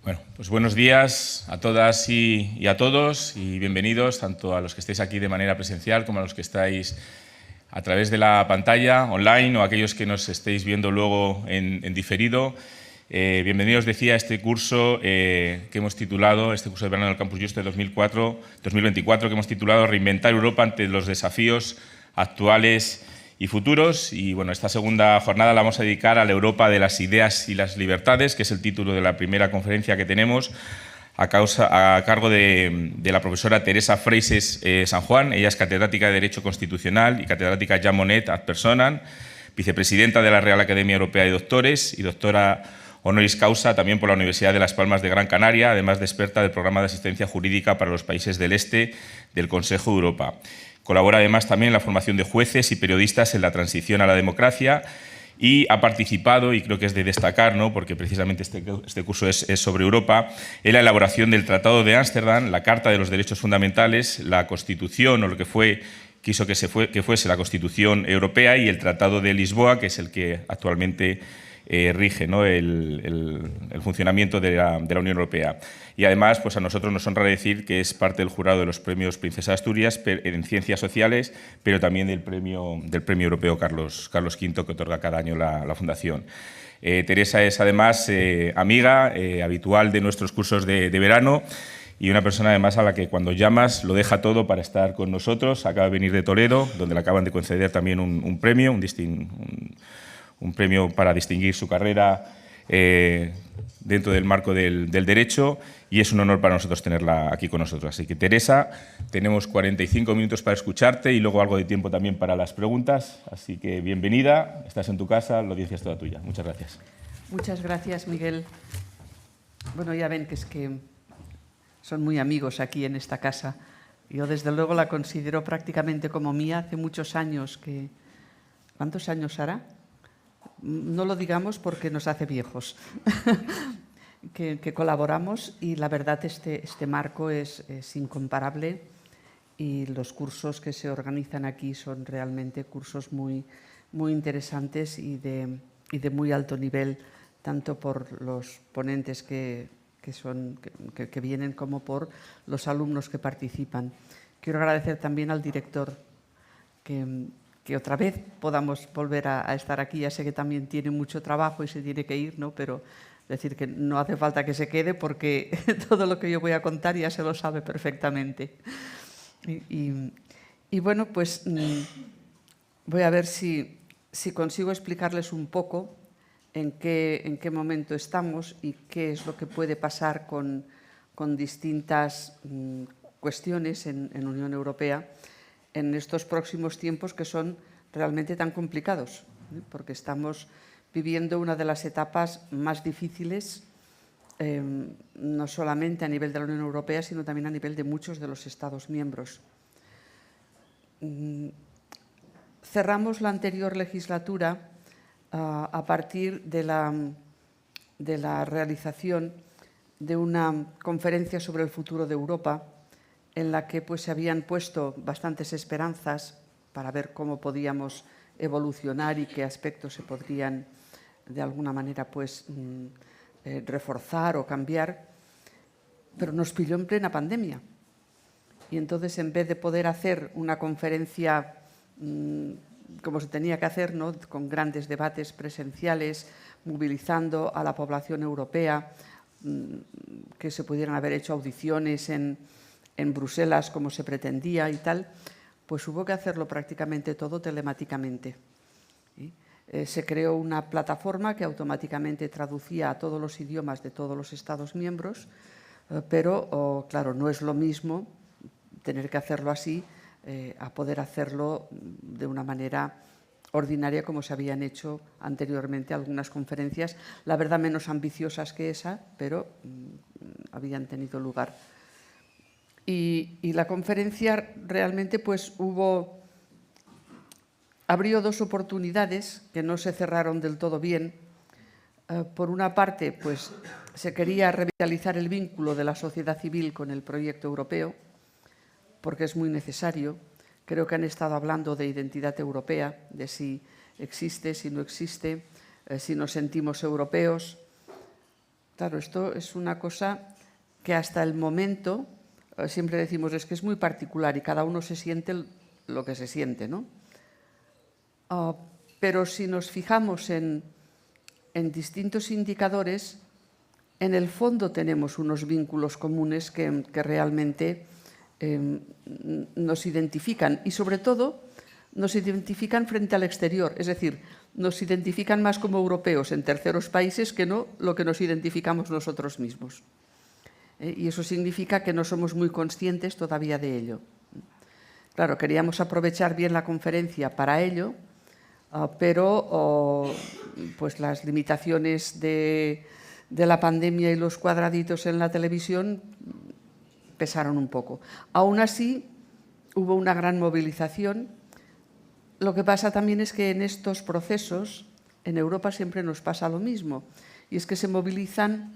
Bueno, pues buenos días a todas y a todos y bienvenidos tanto a los que estéis aquí de manera presencial como a los que estáis a través de la pantalla online o aquellos que nos estéis viendo luego en diferido. Bienvenidos, decía, a este curso que hemos titulado, este curso de verano del Campus Yuste 2024, que hemos titulado Reinventar Europa ante los desafíos actuales y futuros. Y bueno, esta segunda jornada la vamos a dedicar a la Europa de las ideas y las libertades, que es el título de la primera conferencia que tenemos, a cargo de la profesora Teresa Freixes San Juan. Ella es catedrática de Derecho Constitucional y catedrática Jean Monnet ad personam, vicepresidenta de la Real Academia Europea de Doctores y doctora honoris causa también por la Universidad de Las Palmas de Gran Canaria, además de experta del programa de asistencia jurídica para los países del Este del Consejo de Europa. Colabora además también en la formación de jueces y periodistas en la transición a la democracia y ha participado, y creo que es de destacar, ¿no?, porque precisamente este curso es sobre Europa, en la elaboración del Tratado de Ámsterdam, la Carta de los Derechos Fundamentales, la Constitución, o lo que quiso que fuese la Constitución Europea, y el Tratado de Lisboa, que es el que actualmente rige, ¿no?, el funcionamiento de la Unión Europea. Y además, pues a nosotros nos honra decir que es parte del jurado de los premios Princesa de Asturias en Ciencias Sociales, pero también del premio Europeo Carlos V, que otorga cada año la Fundación. Teresa es además amiga habitual de nuestros cursos de verano y una persona además a la que cuando llamas lo deja todo para estar con nosotros. Acaba de venir de Toledo, donde le acaban de conceder también un premio, un premio para distinguir su carrera dentro del marco del derecho, y es un honor para nosotros tenerla aquí con nosotros. Así que, Teresa, tenemos 45 minutos para escucharte y luego algo de tiempo también para las preguntas. Así que bienvenida, estás en tu casa, la audiencia es toda tuya. Muchas gracias. Muchas gracias, Miguel. Bueno, ya ven que es que son muy amigos aquí en esta casa. Yo, desde luego, la considero prácticamente como mía. Hace muchos años que... ¿Cuántos años hará? No lo digamos porque nos hace viejos, que colaboramos, y la verdad este marco es incomparable, y los cursos que se organizan aquí son realmente cursos muy interesantes y de muy alto nivel, tanto por los ponentes que vienen como por los alumnos que participan. Quiero agradecer también al director que otra vez podamos volver a estar aquí. Ya sé que también tiene mucho trabajo y se tiene que ir, ¿no? Pero decir que no hace falta que se quede porque todo lo que yo voy a contar ya se lo sabe perfectamente. Y bueno, pues voy a ver si consigo explicarles un poco en qué momento estamos y qué es lo que puede pasar con distintas cuestiones en Unión Europea en estos próximos tiempos, que son realmente tan complicados, porque estamos viviendo una de las etapas más difíciles, no solamente a nivel de la Unión Europea, sino también a nivel de muchos de los Estados miembros. Cerramos la anterior legislatura a partir de la realización de una conferencia sobre el futuro de Europa, en la que pues se habían puesto bastantes esperanzas para ver cómo podíamos evolucionar y qué aspectos se podrían de alguna manera pues reforzar o cambiar, pero nos pilló en plena pandemia. Y entonces, en vez de poder hacer una conferencia como se tenía que hacer, ¿no?, con grandes debates presenciales, movilizando a la población europea, que se pudieran haber hecho audiciones en Bruselas como se pretendía y tal, pues hubo que hacerlo prácticamente todo telemáticamente. Se creó una plataforma que automáticamente traducía a todos los idiomas de todos los Estados miembros, pero claro, no es lo mismo tener que hacerlo así a poder hacerlo de una manera ordinaria como se habían hecho anteriormente algunas conferencias, la verdad menos ambiciosas que esa, pero habían tenido lugar. Y la conferencia realmente pues abrió dos oportunidades que no se cerraron del todo bien. Por una parte, pues se quería revitalizar el vínculo de la sociedad civil con el proyecto europeo, porque es muy necesario. Creo que han estado hablando de identidad europea, de si existe, si no existe, si nos sentimos europeos. Claro, esto es una cosa que hasta el momento, siempre decimos, es que es muy particular y cada uno se siente lo que se siente, ¿no? Pero si nos fijamos en distintos indicadores, en el fondo tenemos unos vínculos comunes que realmente nos identifican y sobre todo nos identifican frente al exterior, es decir, nos identifican más como europeos en terceros países que no lo que nos identificamos nosotros mismos. Y eso significa que no somos muy conscientes todavía de ello. Claro, queríamos aprovechar bien la conferencia para ello, pero pues las limitaciones de la pandemia y los cuadraditos en la televisión pesaron un poco. Aún así, hubo una gran movilización. Lo que pasa también es que en estos procesos, en Europa siempre nos pasa lo mismo, y es que se movilizan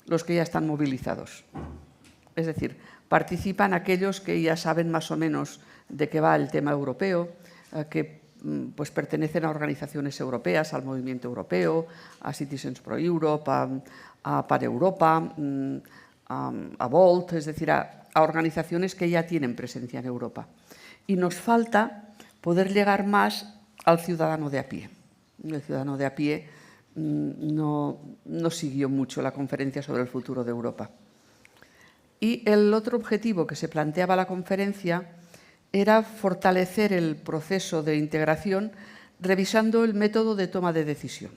los que ya están movilizados. Es decir, participan aquellos que ya saben más o menos de qué va el tema europeo, que pues pertenecen a organizaciones europeas, al movimiento europeo, a Citizens for Europe, a Par Europa, a Volt, es decir, a organizaciones que ya tienen presencia en Europa. Y nos falta poder llegar más al ciudadano de a pie. El ciudadano de a pie no siguió mucho la conferencia sobre el futuro de Europa. Y el otro objetivo que se planteaba la conferencia era fortalecer el proceso de integración revisando el método de toma de decisión,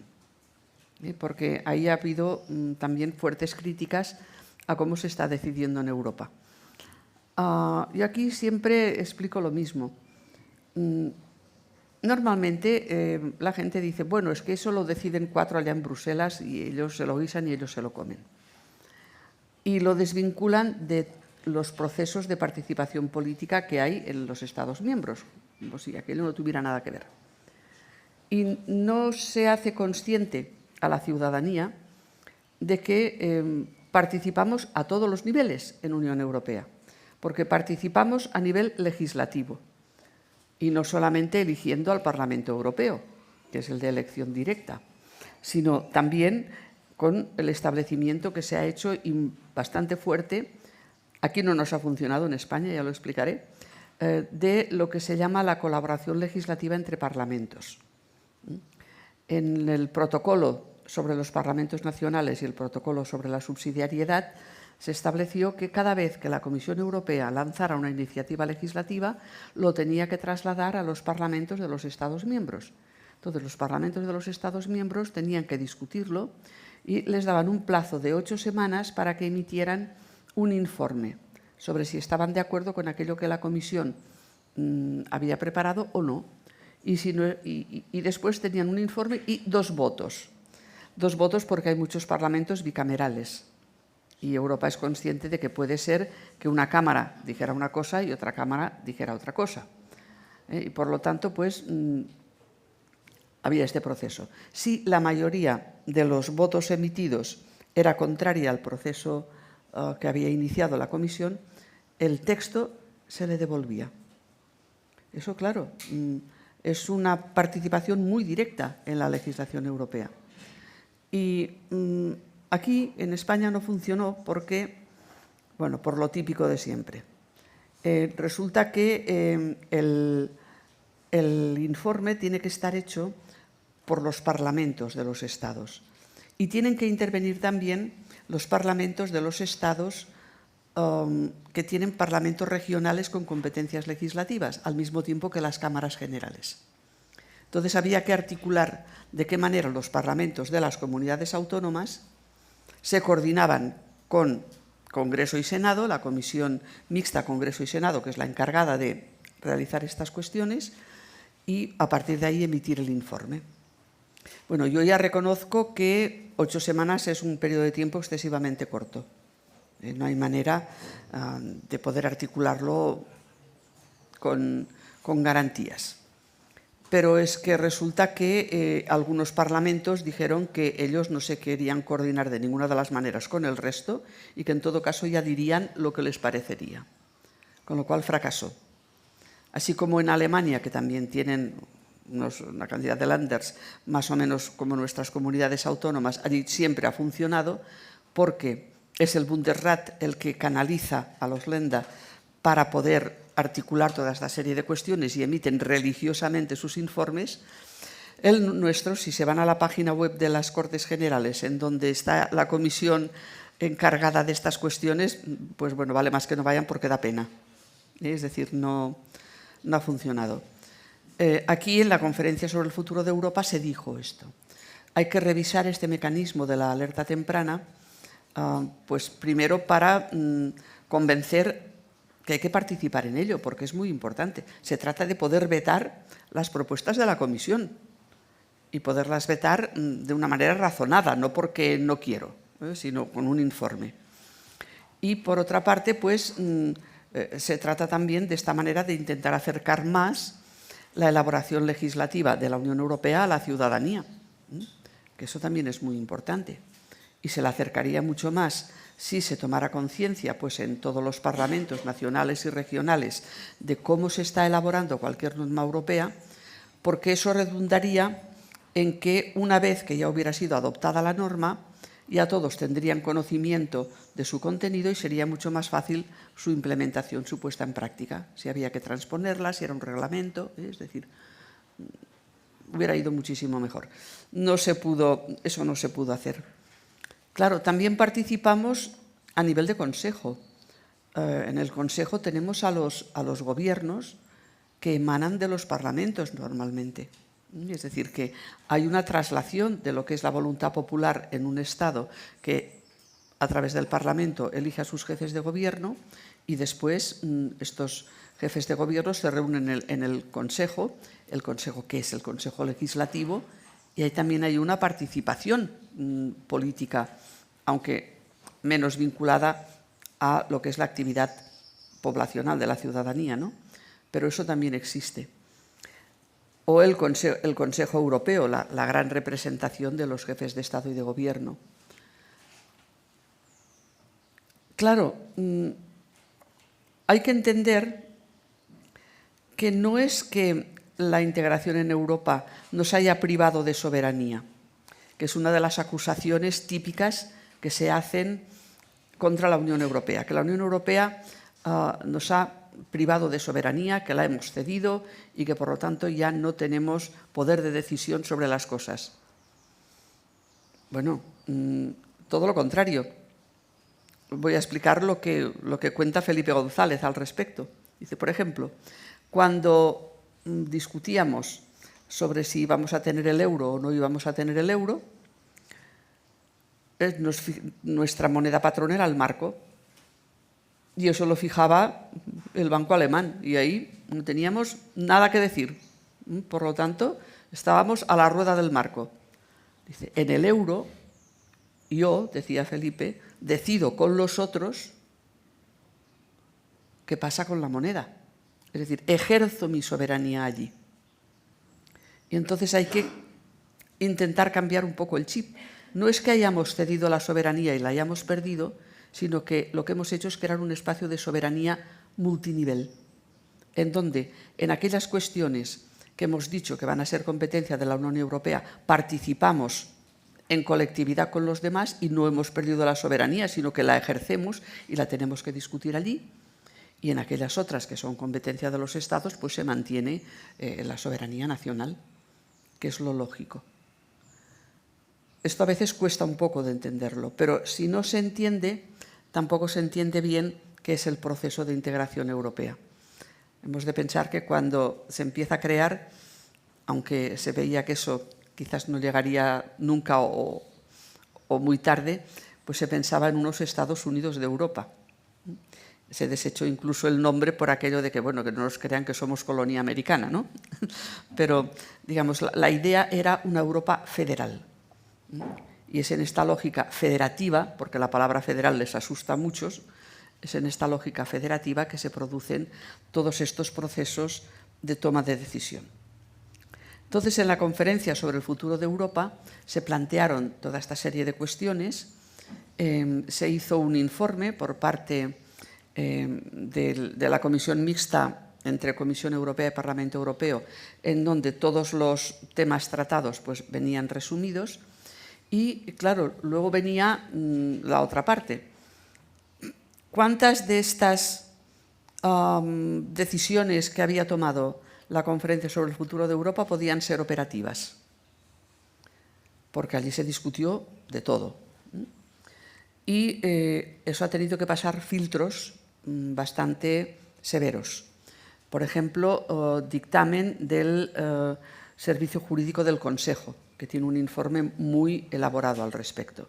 porque ahí ha habido también fuertes críticas a cómo se está decidiendo en Europa. Yo aquí siempre explico lo mismo. Normalmente la gente dice, bueno, es que eso lo deciden 4 allá en Bruselas y ellos se lo guisan y ellos se lo comen. Y lo desvinculan de los procesos de participación política que hay en los Estados miembros, como si aquello no tuviera nada que ver. Y no se hace consciente a la ciudadanía de que participamos a todos los niveles en Unión Europea, porque participamos a nivel legislativo y no solamente eligiendo al Parlamento Europeo, que es el de elección directa, sino también con el establecimiento que se ha hecho bastante fuerte, aquí no nos ha funcionado en España, ya lo explicaré, de lo que se llama la colaboración legislativa entre parlamentos. En el protocolo sobre los parlamentos nacionales y el protocolo sobre la subsidiariedad se estableció que cada vez que la Comisión Europea lanzara una iniciativa legislativa lo tenía que trasladar a los parlamentos de los Estados miembros. Entonces, los parlamentos de los Estados miembros tenían que discutirlo y les daban un plazo de 8 semanas para que emitieran un informe sobre si estaban de acuerdo con aquello que la Comisión había preparado o no. Y después tenían un informe y 2 votos. 2 votos porque hay muchos parlamentos bicamerales. Y Europa es consciente de que puede ser que una Cámara dijera una cosa y otra Cámara dijera otra cosa. Y por lo tanto, pues, había este proceso. Si la mayoría de los votos emitidos era contraria al proceso que había iniciado la Comisión, el texto se le devolvía. Eso, claro, es una participación muy directa en la legislación europea. Y aquí, en España, no funcionó porque, bueno, por lo típico de siempre. Resulta que el informe tiene que estar hecho por los parlamentos de los estados y tienen que intervenir también los parlamentos de los estados que tienen parlamentos regionales con competencias legislativas, al mismo tiempo que las cámaras generales. Entonces había que articular de qué manera los parlamentos de las comunidades autónomas se coordinaban con Congreso y Senado, la Comisión Mixta Congreso y Senado, que es la encargada de realizar estas cuestiones, y a partir de ahí emitir el informe. Bueno, yo ya reconozco que 8 semanas es un periodo de tiempo excesivamente corto. No hay manera de poder articularlo con garantías. Pero es que resulta que algunos parlamentos dijeron que ellos no se querían coordinar de ninguna de las maneras con el resto y que en todo caso ya dirían lo que les parecería. Con lo cual fracasó. Así como en Alemania, que también tienen una cantidad de Länders más o menos como nuestras comunidades autónomas, allí siempre ha funcionado, porque es el Bundesrat el que canaliza a los Länder para poder articular toda esta serie de cuestiones y emiten religiosamente sus informes. El nuestro, si se van a la página web de las Cortes Generales, en donde está la comisión encargada de estas cuestiones, pues bueno, vale más que no vayan porque da pena. Es decir, no ha funcionado. Aquí en la conferencia sobre el futuro de Europa se dijo esto. Hay que revisar este mecanismo de la alerta temprana, pues primero para convencer que hay que participar en ello, porque es muy importante. Se trata de poder vetar las propuestas de la Comisión y poderlas vetar de una manera razonada, no porque no quiero, sino con un informe. Y por otra parte, pues se trata también de esta manera de intentar acercar más la elaboración legislativa de la Unión Europea a la ciudadanía, que eso también es muy importante. Y se la acercaría mucho más si se tomara conciencia pues, en todos los parlamentos nacionales y regionales de cómo se está elaborando cualquier norma europea, porque eso redundaría en que una vez que ya hubiera sido adoptada la norma, ya todos tendrían conocimiento de su contenido y sería mucho más fácil su implementación, su puesta en práctica. Si había que transponerla, si era un reglamento, es decir, hubiera ido muchísimo mejor. Eso no se pudo hacer. Claro, también participamos a nivel de Consejo. En el Consejo tenemos a los gobiernos que emanan de los parlamentos normalmente. Es decir, que hay una traslación de lo que es la voluntad popular en un Estado que a través del Parlamento elige a sus jefes de gobierno y después estos jefes de gobierno se reúnen en el Consejo que es el Consejo Legislativo, y ahí también hay una participación política, aunque menos vinculada a lo que es la actividad poblacional de la ciudadanía, ¿no? Pero eso también existe. O el Consejo Europeo, la gran representación de los jefes de Estado y de Gobierno. Claro, hay que entender que no es que la integración en Europa nos haya privado de soberanía, que es una de las acusaciones típicas que se hacen contra la Unión Europea, que la Unión Europea nos ha privado de soberanía, que la hemos cedido y que por lo tanto ya no tenemos poder de decisión sobre las cosas. Bueno, todo lo contrario. Voy a explicar lo que cuenta Felipe González al respecto. Dice, por ejemplo, cuando discutíamos sobre si íbamos a tener el euro o no íbamos a tener el euro, nuestra moneda patrón era el marco. Y eso lo fijaba el Banco Alemán y ahí no teníamos nada que decir. Por lo tanto, estábamos a la rueda del marco. Dice, en el euro, yo, decía Felipe, decido con los otros qué pasa con la moneda. Es decir, ejerzo mi soberanía allí. Y entonces hay que intentar cambiar un poco el chip. No es que hayamos cedido la soberanía y la hayamos perdido, sino que lo que hemos hecho es crear un espacio de soberanía multinivel, en donde en aquellas cuestiones que hemos dicho que van a ser competencia de la Unión Europea, participamos en colectividad con los demás y no hemos perdido la soberanía, sino que la ejercemos y la tenemos que discutir allí. Y en aquellas otras que son competencia de los Estados, pues se mantiene la soberanía nacional, que es lo lógico. Esto a veces cuesta un poco de entenderlo, pero si no se entiende, tampoco se entiende bien qué es el proceso de integración europea. Hemos de pensar que cuando se empieza a crear, aunque se veía que eso quizás no llegaría nunca o muy tarde, pues se pensaba en unos Estados Unidos de Europa. Se desechó incluso el nombre por aquello de que, bueno, que no nos crean que somos colonia americana, ¿no? Pero, digamos, la idea era una Europa federal. Y es en esta lógica federativa, porque la palabra federal les asusta a muchos, es en esta lógica federativa que se producen todos estos procesos de toma de decisión. Entonces, en la conferencia sobre el futuro de Europa se plantearon toda esta serie de cuestiones, se hizo un informe por parte de la Comisión Mixta entre Comisión Europea y Parlamento Europeo, en donde todos los temas tratados pues, venían resumidos, Y, claro, luego venía la otra parte. ¿Cuántas de estas decisiones que había tomado la Conferencia sobre el Futuro de Europa podían ser operativas? Porque allí se discutió de todo. Y eso ha tenido que pasar filtros bastante severos. Por ejemplo, dictamen del Servicio Jurídico del Consejo, que tiene un informe muy elaborado al respecto.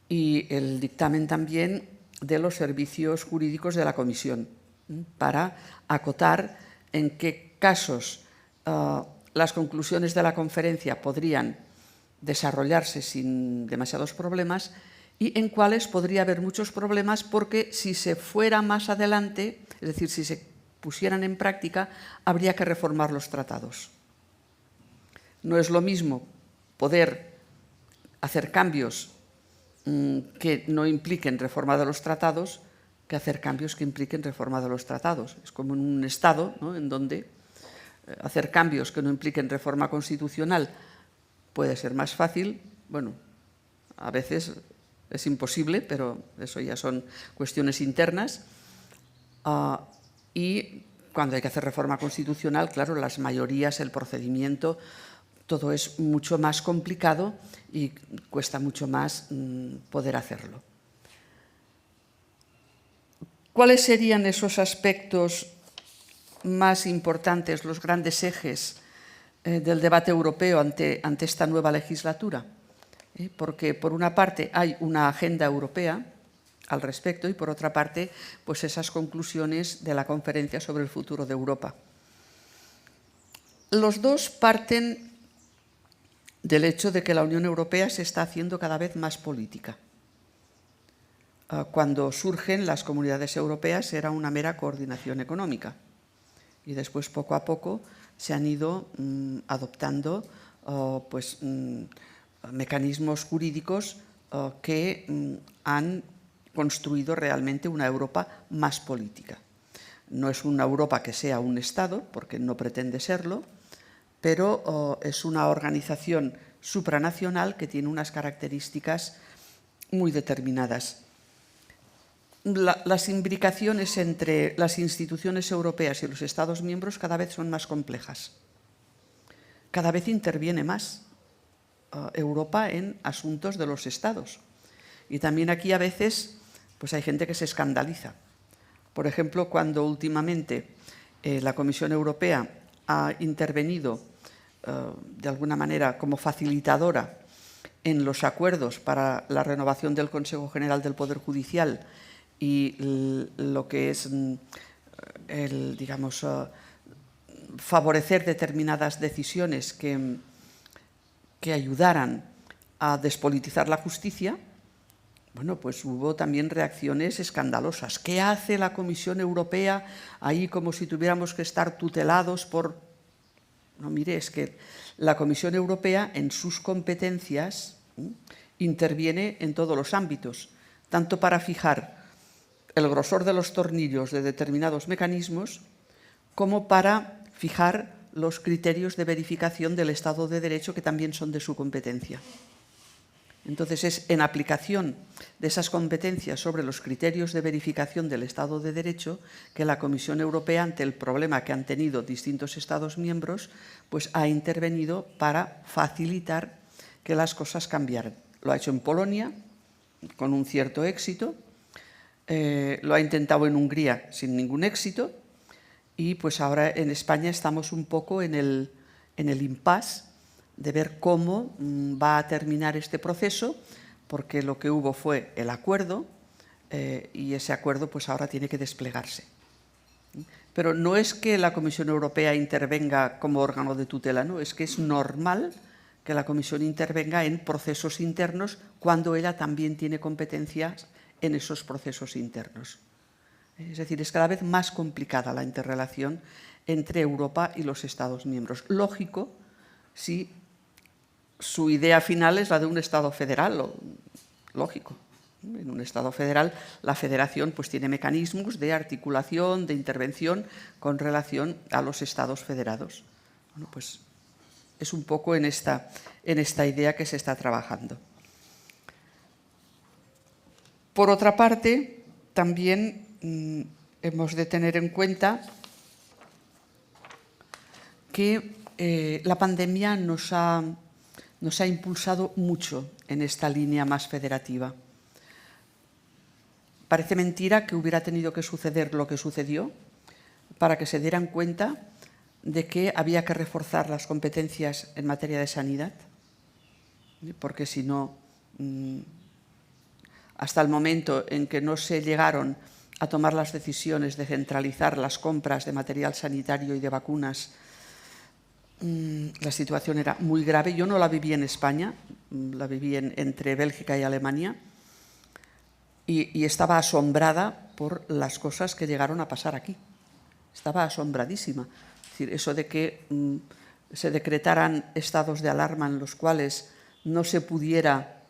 Y el dictamen también de los servicios jurídicos de la Comisión, para acotar en qué casos las conclusiones de la conferencia podrían desarrollarse sin demasiados problemas y en cuáles podría haber muchos problemas porque si se fuera más adelante, es decir, si se pusieran en práctica, habría que reformar los tratados. No es lo mismo poder hacer cambios que no impliquen reforma de los tratados que hacer cambios que impliquen reforma de los tratados. Es como en un Estado, ¿no?, en donde hacer cambios que no impliquen reforma constitucional puede ser más fácil. Bueno, a veces es imposible, pero eso ya son cuestiones internas. Y cuando hay que hacer reforma constitucional, claro, las mayorías, el procedimiento, todo es mucho más complicado y cuesta mucho más poder hacerlo. ¿Cuáles serían esos aspectos más importantes, los grandes ejes del debate europeo ante esta nueva legislatura? Porque por una parte hay una agenda europea al respecto y por otra parte pues esas conclusiones de la Conferencia sobre el Futuro de Europa. Los dos parten del hecho de que la Unión Europea se está haciendo cada vez más política. Cuando surgen las comunidades europeas era una mera coordinación económica y después poco a poco se han ido adoptando mecanismos jurídicos que han construido realmente una Europa más política. No es una Europa que sea un Estado, porque no pretende serlo, pero es una organización supranacional que tiene unas características muy determinadas. Las imbricaciones entre las instituciones europeas y los Estados miembros cada vez son más complejas. Cada vez interviene más Europa en asuntos de los Estados. Y también aquí a veces pues hay gente que se escandaliza. Por ejemplo, cuando últimamente la Comisión Europea ha intervenido de alguna manera como facilitadora en los acuerdos para la renovación del Consejo General del Poder Judicial y lo que es favorecer determinadas decisiones que ayudaran a despolitizar la justicia, bueno, pues hubo también reacciones escandalosas. ¿Qué hace la Comisión Europea ahí como si tuviéramos que estar tutelados por...? No, mire, es que la Comisión Europea en sus competencias interviene en todos los ámbitos, tanto para fijar el grosor de los tornillos de determinados mecanismos como para fijar los criterios de verificación del Estado de Derecho que también son de su competencia. Entonces es en aplicación de esas competencias sobre los criterios de verificación del Estado de Derecho que la Comisión Europea, ante el problema que han tenido distintos Estados miembros, pues ha intervenido para facilitar que las cosas cambiaran. Lo ha hecho en Polonia con un cierto éxito, lo ha intentado en Hungría sin ningún éxito y pues ahora en España estamos un poco en el impasse de ver cómo va a terminar este proceso, porque lo que hubo fue el acuerdo y ese acuerdo pues ahora tiene que desplegarse. Pero no es que la Comisión Europea intervenga como órgano de tutela, no, es que es normal que la Comisión intervenga en procesos internos cuando ella también tiene competencias en esos procesos internos. Es decir, es cada vez más complicada la interrelación entre Europa y los Estados miembros. Lógico, si su idea final es la de un Estado federal, lógico. En un Estado federal, la federación pues tiene mecanismos de articulación, de intervención con relación a los Estados federados. Bueno, pues es un poco en esta idea que se está trabajando. Por otra parte, también hemos de tener en cuenta que la pandemia nos ha impulsado mucho en esta línea más federativa. Parece mentira que hubiera tenido que suceder lo que sucedió para que se dieran cuenta de que había que reforzar las competencias en materia de sanidad, porque si no, hasta el momento en que no se llegaron a tomar las decisiones de centralizar las compras de material sanitario y de vacunas, la situación era muy grave. Yo no la viví en España, la viví entre Bélgica y Alemania, y estaba asombrada por las cosas que llegaron a pasar aquí. Estaba asombradísima. Es decir, eso de que se decretaran estados de alarma en los cuales no se pudiera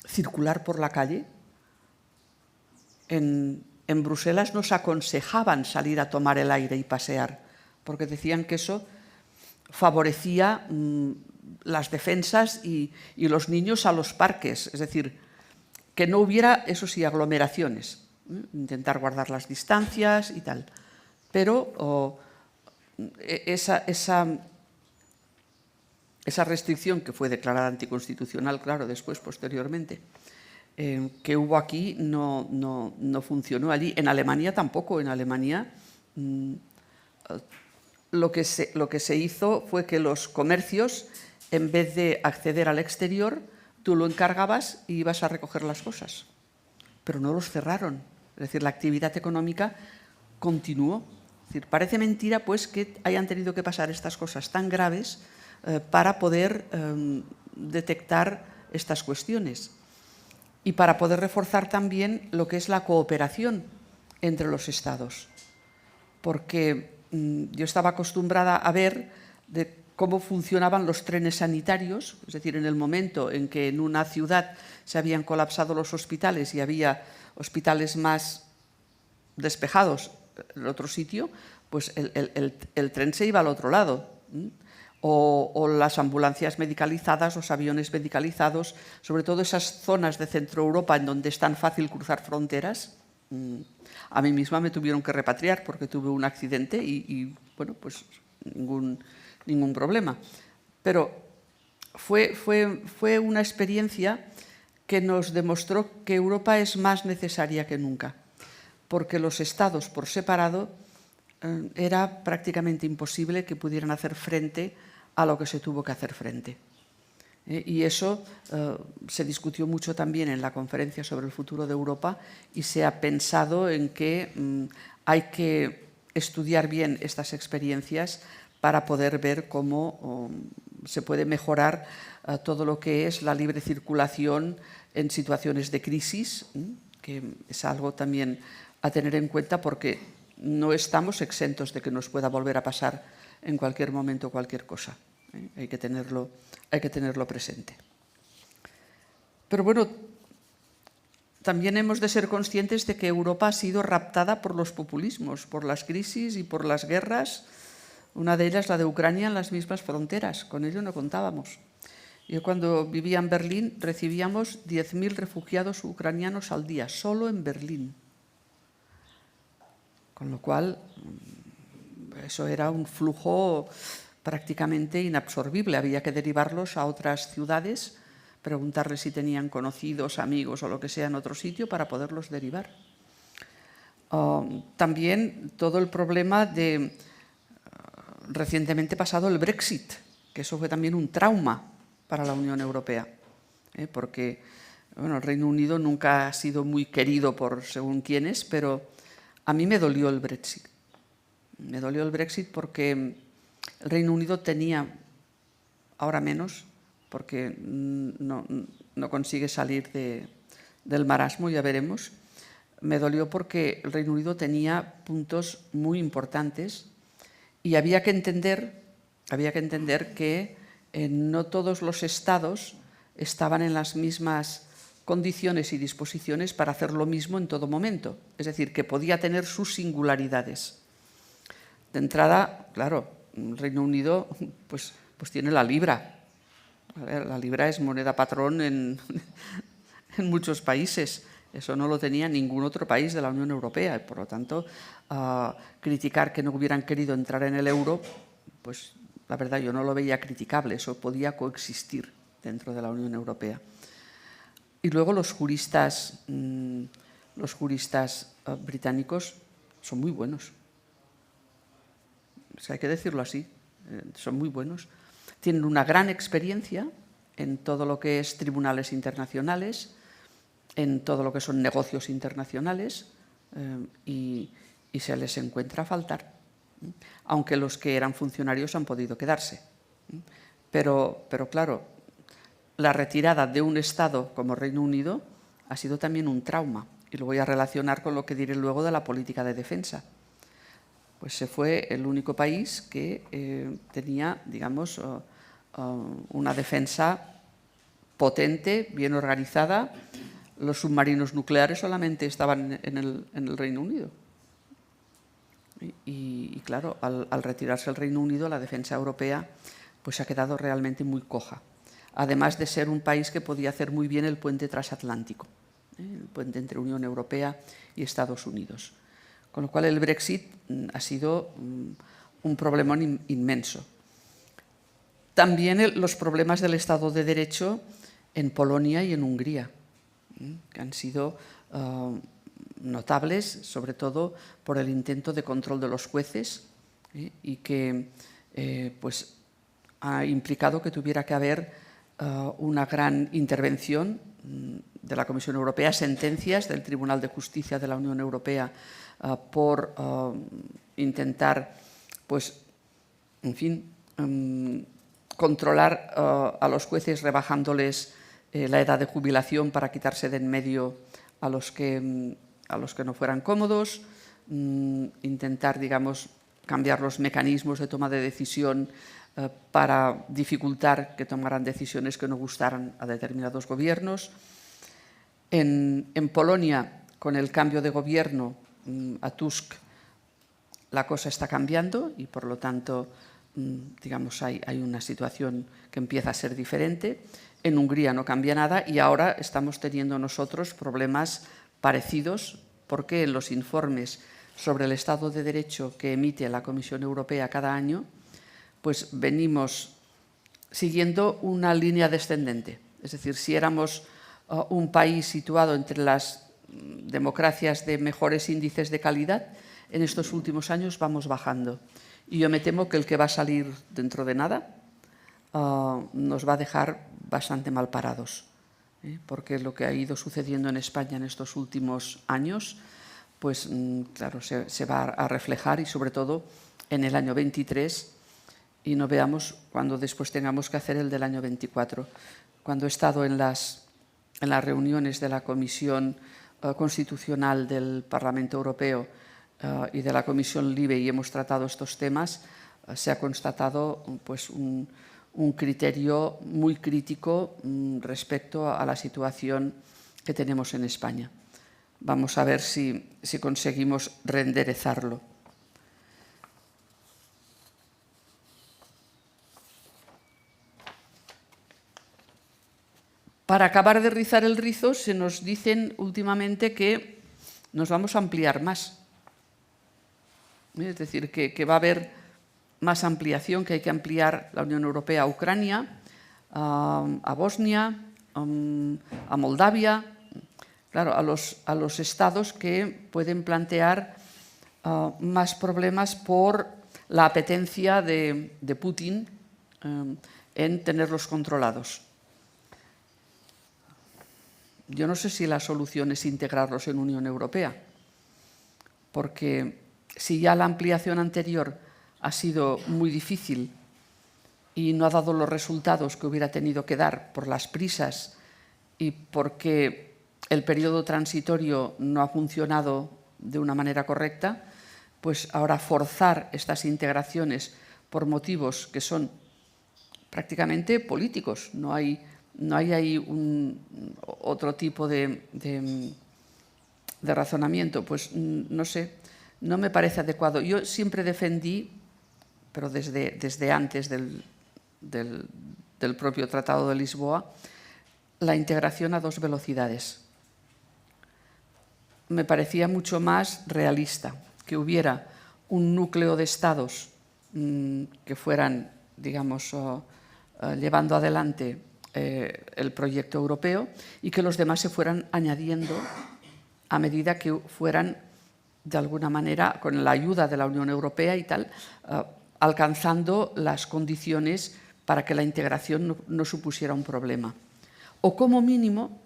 circular por la calle. En Bruselas nos aconsejaban salir a tomar el aire y pasear, porque decían que eso favorecía las defensas y los niños a los parques, es decir, que no hubiera, eso sí, aglomeraciones, intentar guardar las distancias y tal. Pero esa restricción, que fue declarada anticonstitucional, claro, después, posteriormente, que hubo aquí, no funcionó allí. En Alemania tampoco. En Alemania lo que se hizo fue que los comercios, en vez de acceder al exterior, tú lo encargabas y ibas a recoger las cosas. Pero no los cerraron. Es decir, la actividad económica continuó. Es decir, parece mentira, pues, que hayan tenido que pasar estas cosas tan graves para poder detectar estas cuestiones y para poder reforzar también lo que es la cooperación entre los Estados. Porque yo estaba acostumbrada a ver de cómo funcionaban los trenes sanitarios, es decir, en el momento en que en una ciudad se habían colapsado los hospitales y había hospitales más despejados en otro sitio, pues el tren se iba al otro lado. O las ambulancias medicalizadas, los aviones medicalizados, sobre todo esas zonas de Centro Europa en donde es tan fácil cruzar fronteras. A mí misma me tuvieron que repatriar porque tuve un accidente y bueno, pues ningún problema. Pero fue una experiencia que nos demostró que Europa es más necesaria que nunca, porque los estados por separado era prácticamente imposible que pudieran hacer frente a lo que se tuvo que hacer frente. Y eso se discutió mucho también en la conferencia sobre el futuro de Europa y se ha pensado en que hay que estudiar bien estas experiencias para poder ver cómo se puede mejorar todo lo que es la libre circulación en situaciones de crisis, que es algo también a tener en cuenta porque no estamos exentos de que nos pueda volver a pasar en cualquier momento cualquier cosa. Hay que tenerlo presente. Pero bueno, también hemos de ser conscientes de que Europa ha sido raptada por los populismos, por las crisis y por las guerras. Una de ellas, la de Ucrania, en las mismas fronteras. Con ello no contábamos. Yo cuando vivía en Berlín recibíamos 10.000 refugiados ucranianos al día, solo en Berlín. Con lo cual, eso era un flujo prácticamente inabsorbible. Había que derivarlos a otras ciudades, preguntarles si tenían conocidos, amigos o lo que sea en otro sitio para poderlos derivar. También todo el problema de recientemente pasado el Brexit, que eso fue también un trauma para la Unión Europea, porque bueno, el Reino Unido nunca ha sido muy querido por según quiénes, pero a mí me dolió el Brexit. Me dolió el Brexit porque el Reino Unido tenía, ahora menos, porque no consigue salir del marasmo, ya veremos. Me dolió porque el Reino Unido tenía puntos muy importantes y había que entender que no todos los estados estaban en las mismas condiciones y disposiciones para hacer lo mismo en todo momento. Es decir, que podía tener sus singularidades. De entrada, claro, el Reino Unido pues, Pues tiene la libra. A ver, la libra es moneda patrón en muchos países. Eso no lo tenía ningún otro país de la Unión Europea. Por lo tanto, criticar que no hubieran querido entrar en el euro, pues la verdad yo no lo veía criticable. Eso podía coexistir dentro de la Unión Europea. Y luego los juristas británicos son muy buenos. O sea, hay que decirlo así, son muy buenos. Tienen una gran experiencia en todo lo que es tribunales internacionales, en todo lo que son negocios internacionales, y se les encuentra a faltar, aunque los que eran funcionarios han podido quedarse. Pero claro, la retirada de un Estado como Reino Unido ha sido también un trauma, y lo voy a relacionar con lo que diré luego de la política de defensa. Pues se fue el único país que tenía, digamos, una defensa potente, bien organizada. Los submarinos nucleares solamente estaban en el Reino Unido. Y claro, al retirarse el Reino Unido, la defensa europea pues ha quedado realmente muy coja. Además de ser un país que podía hacer muy bien el puente transatlántico, el puente entre Unión Europea y Estados Unidos. Con lo cual el Brexit ha sido un problemón inmenso. También los problemas del Estado de Derecho en Polonia y en Hungría, que han sido notables, sobre todo por el intento de control de los jueces, y que pues ha implicado que tuviera que haber una gran intervención de la Comisión Europea, sentencias del Tribunal de Justicia de la Unión Europea por intentar, pues, en fin, controlar a los jueces rebajándoles la edad de jubilación para quitarse de en medio a los que no fueran cómodos, intentar, digamos, cambiar los mecanismos de toma de decisión para dificultar que tomaran decisiones que no gustaran a determinados gobiernos. En Polonia, con el cambio de gobierno a Tusk, la cosa está cambiando y, por lo tanto, digamos, hay una situación que empieza a ser diferente. En Hungría no cambia nada y ahora estamos teniendo nosotros problemas parecidos porque en los informes sobre el Estado de Derecho que emite la Comisión Europea cada año, pues venimos siguiendo una línea descendente. Es decir, si éramos un país situado entre las democracias de mejores índices de calidad, en estos últimos años vamos bajando. Y yo me temo que el que va a salir dentro de nada nos va a dejar bastante mal parados, porque lo que ha ido sucediendo en España en estos últimos años, pues claro, se va a reflejar, y sobre todo en el año 23, y no veamos cuando después tengamos que hacer el del año 24. Cuando he estado en las reuniones de la Comisión Constitucional del Parlamento Europeo y de la Comisión LIBE y hemos tratado estos temas, se ha constatado pues, un criterio muy crítico respecto a la situación que tenemos en España. Vamos a ver si conseguimos reenderezarlo. Para acabar de rizar el rizo, se nos dicen últimamente que nos vamos a ampliar más. Es decir, que va a haber más ampliación, que hay que ampliar la Unión Europea a Ucrania, a Bosnia, a Moldavia, claro, a los estados que pueden plantear más problemas por la apetencia de Putin en tenerlos controlados. Yo no sé si la solución es integrarlos en Unión Europea, porque si ya la ampliación anterior ha sido muy difícil y no ha dado los resultados que hubiera tenido que dar por las prisas y porque el periodo transitorio no ha funcionado de una manera correcta, pues ahora forzar estas integraciones por motivos que son prácticamente políticos. No hay ahí otro tipo de razonamiento. Pues no sé, no me parece adecuado. Yo siempre defendí, pero desde antes del del propio Tratado de Lisboa, la integración a 2 velocidades. Me parecía mucho más realista que hubiera un núcleo de estados que fueran, digamos, llevando adelante el proyecto europeo y que los demás se fueran añadiendo a medida que fueran, de alguna manera, con la ayuda de la Unión Europea y tal, alcanzando las condiciones para que la integración no supusiera un problema. O como mínimo,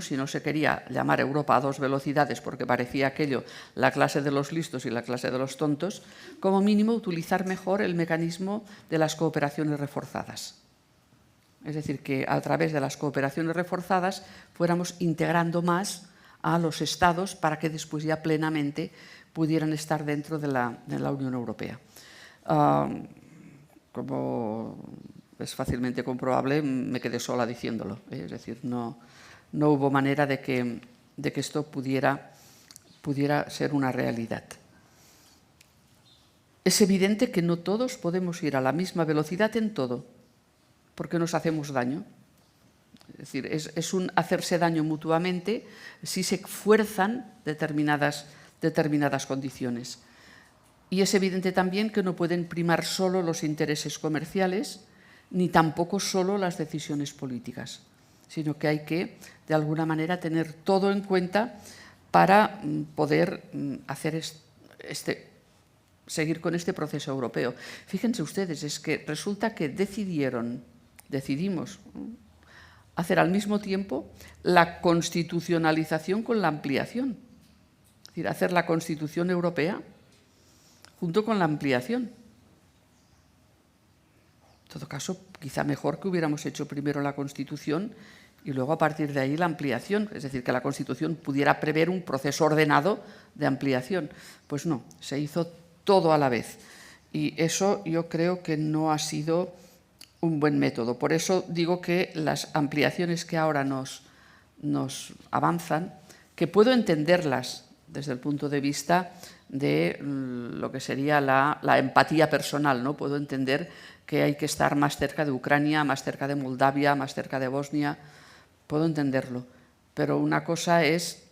si no se quería llamar Europa a 2 velocidades porque parecía aquello la clase de los listos y la clase de los tontos, como mínimo utilizar mejor el mecanismo de las cooperaciones reforzadas. Es decir, que a través de las cooperaciones reforzadas fuéramos integrando más a los estados para que después ya plenamente pudieran estar dentro de la Unión Europea. Como es fácilmente comprobable, me quedé sola diciéndolo. Es decir, no hubo manera de que esto pudiera ser una realidad. Es evidente que no todos podemos ir a la misma velocidad en todo, porque nos hacemos daño. Es decir, es un hacerse daño mutuamente si se fuerzan determinadas condiciones. Y es evidente también que no pueden primar solo los intereses comerciales, ni tampoco solo las decisiones políticas, sino que hay que, de alguna manera, tener todo en cuenta para poder hacer seguir con este proceso europeo. Fíjense ustedes, es que resulta que decidimos hacer al mismo tiempo la constitucionalización con la ampliación. Es decir, hacer la Constitución Europea junto con la ampliación. En todo caso, quizá mejor que hubiéramos hecho primero la Constitución y luego a partir de ahí la ampliación, es decir, que la Constitución pudiera prever un proceso ordenado de ampliación. Pues no, se hizo todo a la vez. Y eso yo creo que no ha sido un buen método. Por eso digo que las ampliaciones que ahora nos avanzan, que puedo entenderlas desde el punto de vista de lo que sería la empatía personal, ¿no? Puedo entender que hay que estar más cerca de Ucrania, más cerca de Moldavia, más cerca de Bosnia, puedo entenderlo. Pero una cosa es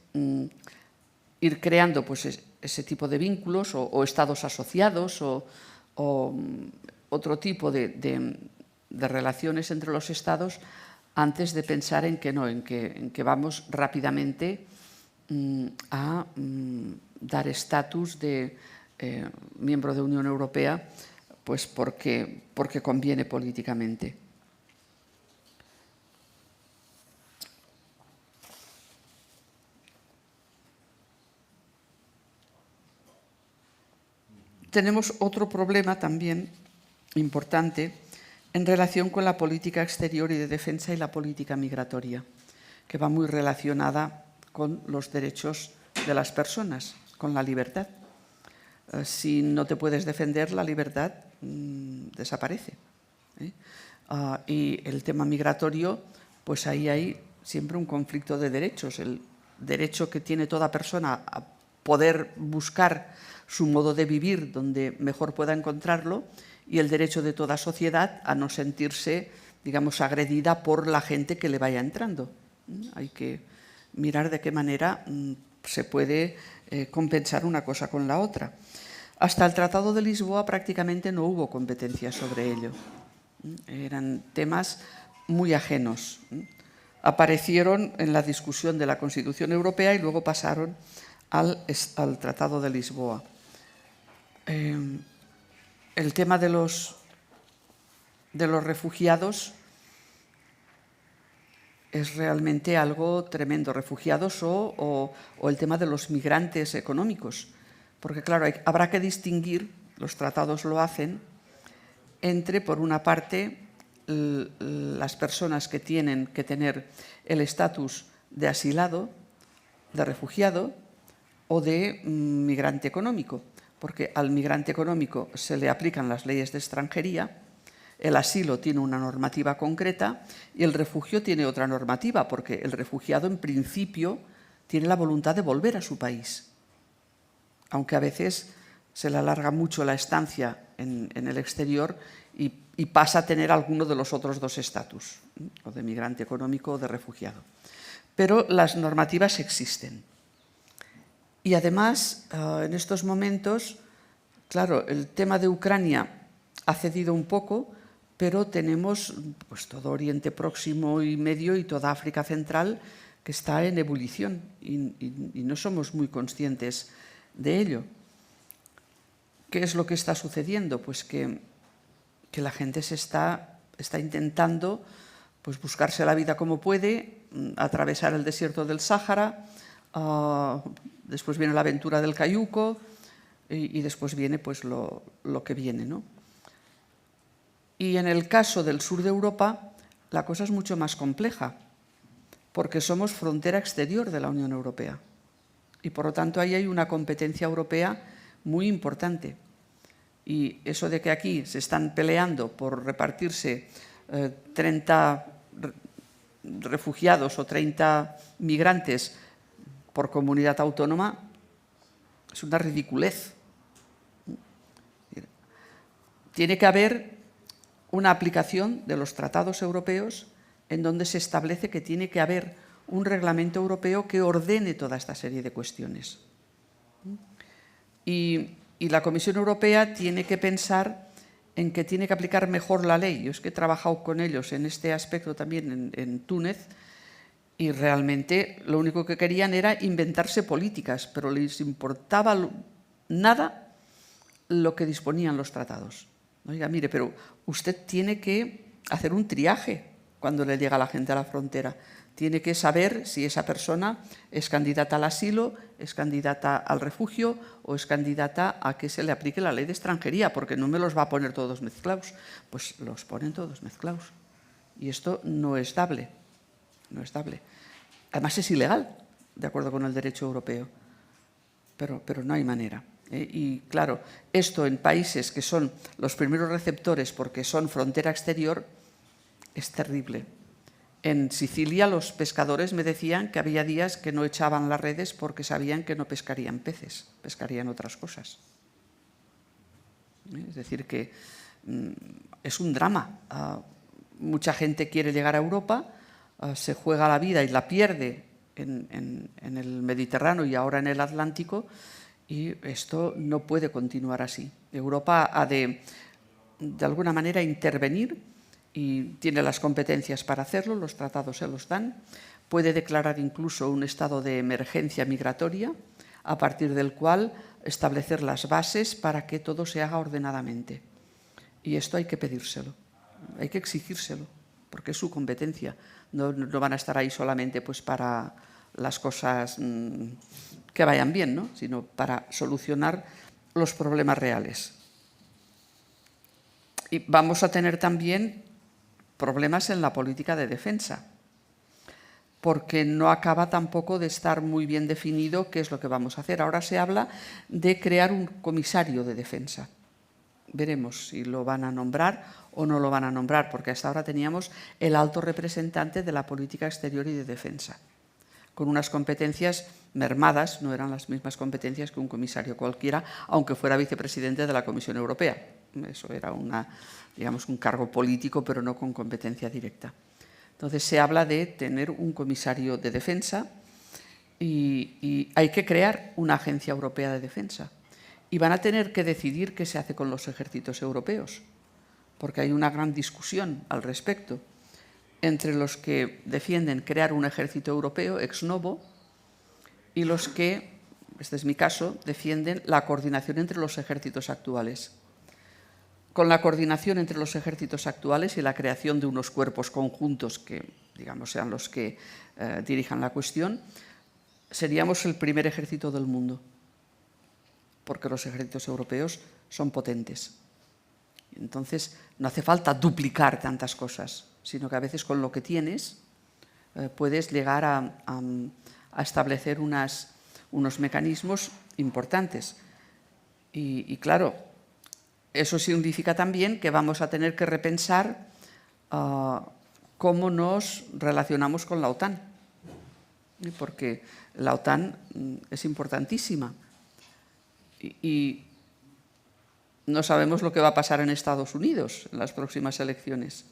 ir creando pues, ese tipo de vínculos o estados asociados o otro tipo de relaciones entre los estados antes de pensar en que vamos rápidamente a dar estatus de miembro de Unión Europea pues porque conviene políticamente. Tenemos otro problema también importante en relación con la política exterior y de defensa y la política migratoria, que va muy relacionada con los derechos de las personas, con la libertad. Si no te puedes defender, la libertad desaparece. Y el tema migratorio, pues ahí hay siempre un conflicto de derechos. El derecho que tiene toda persona a poder buscar su modo de vivir donde mejor pueda encontrarlo y el derecho de toda sociedad a no sentirse, digamos, agredida por la gente que le vaya entrando. Hay que mirar de qué manera se puede compensar una cosa con la otra. Hasta el Tratado de Lisboa prácticamente no hubo competencia sobre ello. Eran temas muy ajenos. Aparecieron en la discusión de la Constitución Europea y luego pasaron al Tratado de Lisboa. El tema de los refugiados es realmente algo tremendo. Refugiados o el tema de los migrantes económicos. Porque, claro, habrá que distinguir, los tratados lo hacen, entre, por una parte, las personas que tienen que tener el estatus de asilado, de refugiado o de migrante económico. Porque al migrante económico se le aplican las leyes de extranjería, el asilo tiene una normativa concreta y el refugio tiene otra normativa, porque el refugiado, en principio, tiene la voluntad de volver a su país. Aunque a veces se le alarga mucho la estancia en el exterior y pasa a tener alguno de los otros dos estatus, o de migrante económico o de refugiado. Pero las normativas existen. Y además, en estos momentos, claro, el tema de Ucrania ha cedido un poco, pero tenemos pues, todo Oriente Próximo y Medio y toda África Central que está en ebullición y no somos muy conscientes de ello. ¿Qué es lo que está sucediendo? Pues que la gente está intentando pues, buscarse la vida como puede, atravesar el desierto del Sáhara, después viene la aventura del cayuco y después viene pues, lo que viene, ¿no? Y en el caso del sur de Europa, la cosa es mucho más compleja, porque somos frontera exterior de la Unión Europea. Y por lo tanto ahí hay una competencia europea muy importante. Y eso de que aquí se están peleando por repartirse 30 refugiados o 30 migrantes por comunidad autónoma es una ridiculez. Tiene que haber una aplicación de los tratados europeos en donde se establece que tiene que haber un reglamento europeo que ordene toda esta serie de cuestiones. Y la Comisión Europea tiene que pensar en que tiene que aplicar mejor la ley. Yo es que he trabajado con ellos en este aspecto también en Túnez y realmente lo único que querían era inventarse políticas, pero les importaba nada lo que disponían los tratados. Oiga, mire, pero usted tiene que hacer un triaje cuando le llega la gente a la frontera. Tiene que saber si esa persona es candidata al asilo, es candidata al refugio o es candidata a que se le aplique la ley de extranjería, porque no me los va a poner todos mezclados. Pues los ponen todos mezclados. Y esto no es dable. No es dable. Además es ilegal, de acuerdo con el derecho europeo. Pero no hay manera. Y claro, esto en países que son los primeros receptores porque son frontera exterior, es terrible. En Sicilia los pescadores me decían que había días que no echaban las redes porque sabían que no pescarían peces, pescarían otras cosas. Es decir, que es un drama. Mucha gente quiere llegar a Europa, se juega la vida y la pierde en el Mediterráneo y ahora en el Atlántico, y esto no puede continuar así. Europa ha de alguna manera intervenir y tiene las competencias para hacerlo, los tratados se los dan, puede declarar incluso un estado de emergencia migratoria, a partir del cual establecer las bases para que todo se haga ordenadamente. Y esto hay que pedírselo, hay que exigírselo, porque es su competencia. No van a estar ahí solamente pues, para las cosas que vayan bien, ¿no? Sino para solucionar los problemas reales. Y vamos a tener también problemas en la política de defensa, porque no acaba tampoco de estar muy bien definido qué es lo que vamos a hacer. Ahora se habla de crear un comisario de defensa. Veremos si lo van a nombrar o no lo van a nombrar, porque hasta ahora teníamos el alto representante de la política exterior y de defensa, con unas competencias mermadas, no eran las mismas competencias que un comisario cualquiera, aunque fuera vicepresidente de la Comisión Europea. Eso era digamos, un cargo político, pero no con competencia directa. Entonces se habla de tener un comisario de defensa y hay que crear una agencia europea de defensa. Y van a tener que decidir qué se hace con los ejércitos europeos, porque hay una gran discusión al respecto entre los que defienden crear un ejército europeo ex novo y los que, este es mi caso, defienden la coordinación entre los ejércitos actuales. Con la coordinación entre los ejércitos actuales y la creación de unos cuerpos conjuntos que, digamos, sean los que dirijan la cuestión, seríamos el primer ejército del mundo, porque los ejércitos europeos son potentes. Entonces, no hace falta duplicar tantas cosas, sino que a veces con lo que tienes puedes llegar a establecer unos mecanismos importantes. Y claro, eso significa también que vamos a tener que repensar cómo nos relacionamos con la OTAN, porque la OTAN es importantísima. Y no sabemos lo que va a pasar en Estados Unidos en las próximas elecciones,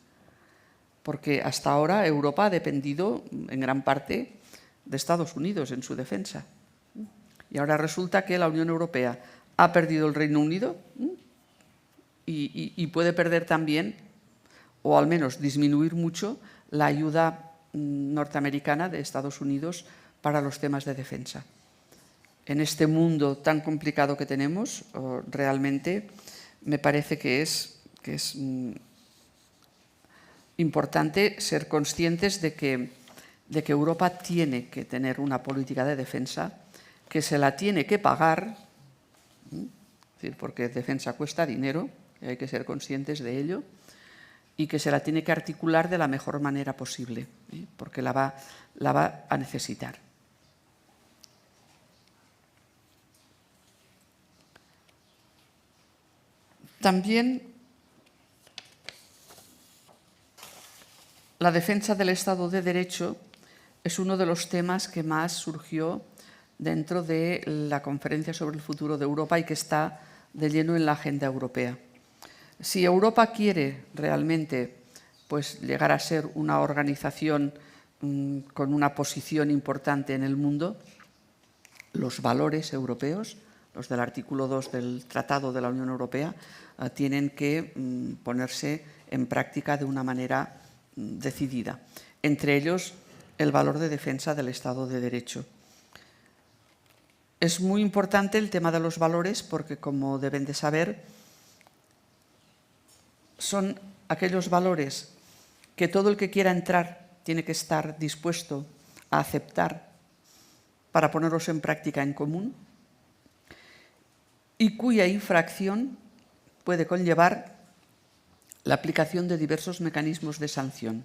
porque hasta ahora Europa ha dependido en gran parte de Estados Unidos en su defensa. Y ahora resulta que la Unión Europea ha perdido el Reino Unido y puede perder también, o al menos disminuir mucho, la ayuda norteamericana de Estados Unidos para los temas de defensa. En este mundo tan complicado que tenemos, realmente me parece que es importante ser conscientes de que Europa tiene que tener una política de defensa, que se la tiene que pagar, es decir, porque defensa cuesta dinero, y hay que ser conscientes de ello, y que se la tiene que articular de la mejor manera posible, porque la va a necesitar. También la defensa del Estado de Derecho es uno de los temas que más surgió dentro de la Conferencia sobre el Futuro de Europa y que está de lleno en la agenda europea. Si Europa quiere realmente llegar a ser una organización con una posición importante en el mundo, los valores europeos, los del artículo 2 del Tratado de la Unión Europea, tienen que ponerse en práctica de una manera decidida. Entre ellos, el valor de defensa del Estado de Derecho. Es muy importante el tema de los valores porque, como deben de saber, son aquellos valores que todo el que quiera entrar tiene que estar dispuesto a aceptar para ponerlos en práctica en común y cuya infracción puede conllevar la aplicación de diversos mecanismos de sanción.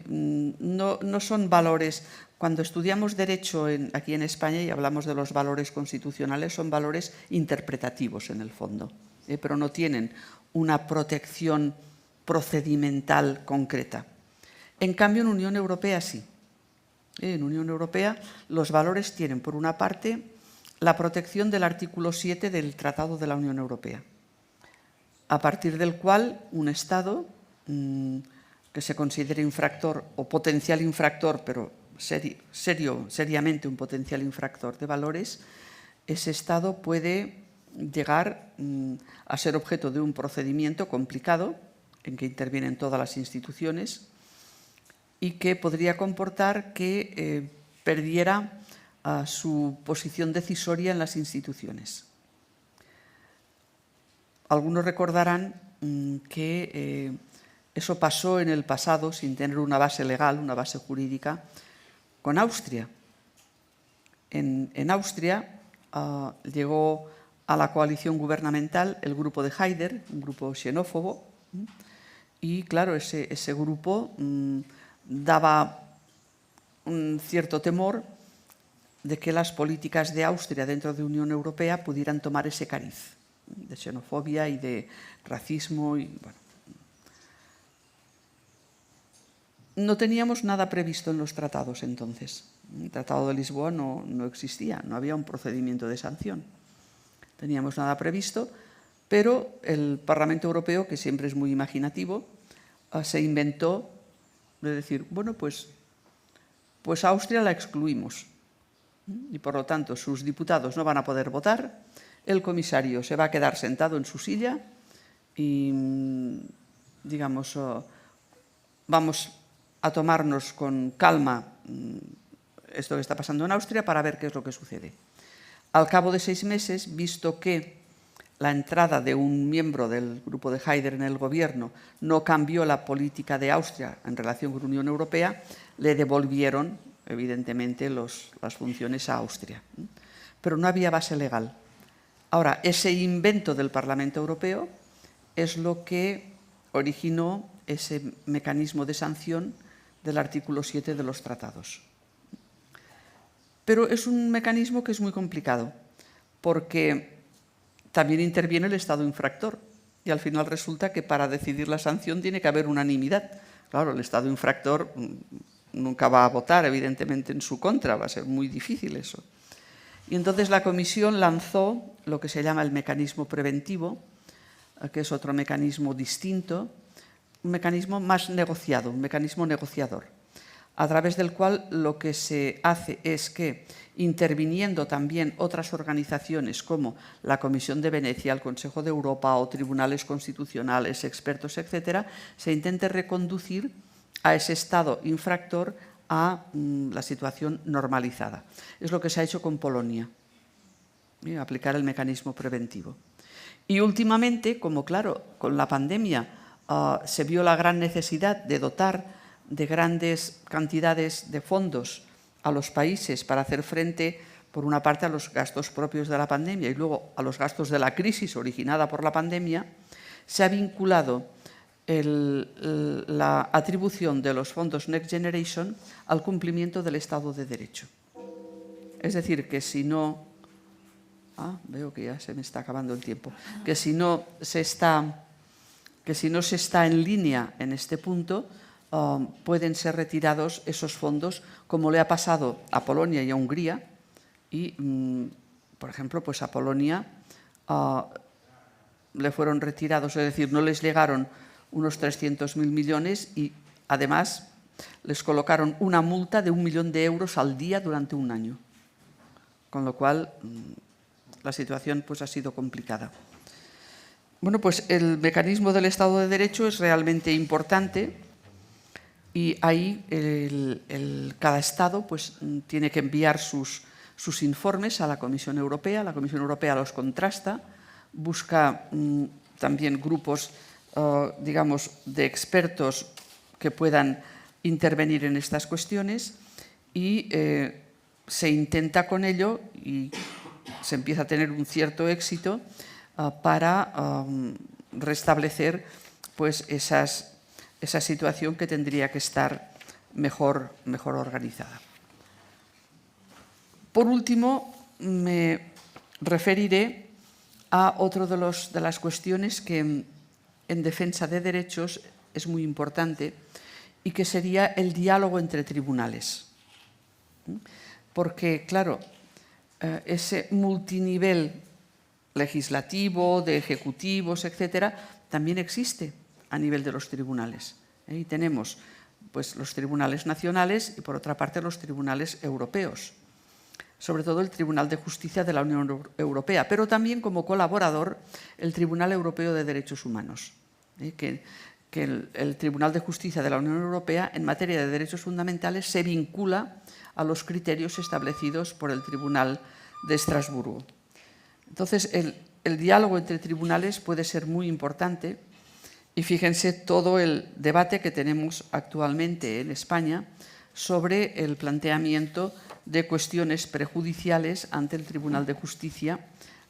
No son valores, cuando estudiamos derecho aquí en España y hablamos de los valores constitucionales, son valores interpretativos en el fondo, pero no tienen una protección procedimental concreta. En cambio, en Unión Europea sí. En Unión Europea los valores tienen, por una parte, la protección del artículo 7 del Tratado de la Unión Europea, a partir del cual un Estado que se considere infractor o potencial infractor, pero seriamente un potencial infractor de valores, ese Estado puede llegar a ser objeto de un procedimiento complicado en que intervienen todas las instituciones y que podría comportar que perdiera su posición decisoria en las instituciones. Algunos recordarán que eso pasó en el pasado sin tener una base legal, una base jurídica, con Austria. En Austria llegó a la coalición gubernamental el grupo de Haider, un grupo xenófobo, y claro, ese grupo daba un cierto temor de que las políticas de Austria dentro de Unión Europea pudieran tomar ese cariz de xenofobia y de racismo. No teníamos nada previsto en los tratados entonces. El Tratado de Lisboa no existía, no había un procedimiento de sanción. Teníamos nada previsto, pero el Parlamento Europeo, que siempre es muy imaginativo, se inventó de decir, bueno, pues a Austria la excluimos y por lo tanto sus diputados no van a poder votar, el comisario se va a quedar sentado en su silla y, digamos, vamos a tomarnos con calma esto que está pasando en Austria para ver qué es lo que sucede. Al cabo de 6 meses, visto que la entrada de un miembro del grupo de Haider en el gobierno no cambió la política de Austria en relación con la Unión Europea, le devolvieron, evidentemente, las funciones a Austria. Pero no había base legal. Ahora, ese invento del Parlamento Europeo es lo que originó ese mecanismo de sanción del artículo 7 de los tratados. Pero es un mecanismo que es muy complicado, porque también interviene el Estado infractor y al final resulta que para decidir la sanción tiene que haber unanimidad. Claro, el Estado infractor nunca va a votar, evidentemente, en su contra, va a ser muy difícil eso. Y entonces la Comisión lanzó lo que se llama el mecanismo preventivo, que es otro mecanismo distinto, un mecanismo más negociado, un mecanismo negociador, a través del cual lo que se hace es que, interviniendo también otras organizaciones como la Comisión de Venecia, el Consejo de Europa o tribunales constitucionales, expertos, etcétera, se intente reconducir a ese Estado infractor a la situación normalizada. Es lo que se ha hecho con Polonia, aplicar el mecanismo preventivo. Y últimamente, como claro, con la pandemia se vio la gran necesidad de dotar de grandes cantidades de fondos a los países para hacer frente, por una parte, a los gastos propios de la pandemia y luego a los gastos de la crisis originada por la pandemia, se ha vinculado la atribución de los fondos Next Generation al cumplimiento del Estado de Derecho. Es decir, que si no... veo que ya se me está acabando el tiempo. Que si no se está en línea en este punto, pueden ser retirados esos fondos, como le ha pasado a Polonia y a Hungría. Y, por ejemplo, pues a Polonia le fueron retirados, es decir, no les llegaron unos 300.000 millones y, además, les colocaron una multa de 1 millón de euros al día durante un año. Con lo cual, la situación pues, ha sido complicada. Bueno, pues el mecanismo del Estado de Derecho es realmente importante y ahí cada Estado pues, tiene que enviar sus informes a la Comisión Europea. La Comisión Europea los contrasta, busca también grupos, digamos, de expertos que puedan intervenir en estas cuestiones y se intenta con ello y se empieza a tener un cierto éxito para restablecer pues, esa situación que tendría que estar mejor organizada. Por último, me referiré a otra de las cuestiones que en defensa de derechos es muy importante y que sería el diálogo entre tribunales. Porque, claro, ese multinivel legislativo, de ejecutivos, etcétera, también existe a nivel de los tribunales. Y tenemos pues, los tribunales nacionales y, por otra parte, los tribunales europeos. Sobre todo el Tribunal de Justicia de la Unión Europea, pero también como colaborador el Tribunal Europeo de Derechos Humanos, que el Tribunal de Justicia de la Unión Europea en materia de derechos fundamentales se vincula a los criterios establecidos por el Tribunal de Estrasburgo. Entonces, el diálogo entre tribunales puede ser muy importante y fíjense todo el debate que tenemos actualmente en España sobre el planteamiento de cuestiones prejudiciales ante el Tribunal de Justicia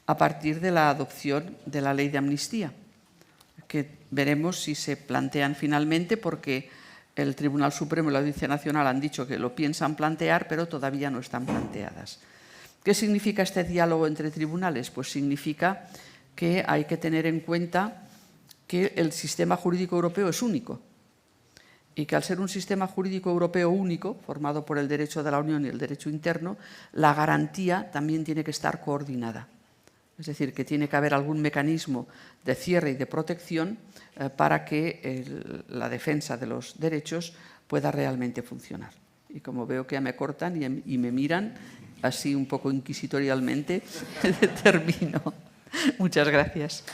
a partir de la adopción de la ley de amnistía, que veremos si se plantean finalmente porque el Tribunal Supremo y la Audiencia Nacional han dicho que lo piensan plantear, pero todavía no están planteadas. ¿Qué significa este diálogo entre tribunales? Pues significa que hay que tener en cuenta que el sistema jurídico europeo es único y que al ser un sistema jurídico europeo único, formado por el derecho de la Unión y el derecho interno, la garantía también tiene que estar coordinada. Es decir, que tiene que haber algún mecanismo de cierre y de protección para que la defensa de los derechos pueda realmente funcionar. Y como veo que ya me cortan y me miran, así un poco inquisitorialmente, termino. Muchas gracias.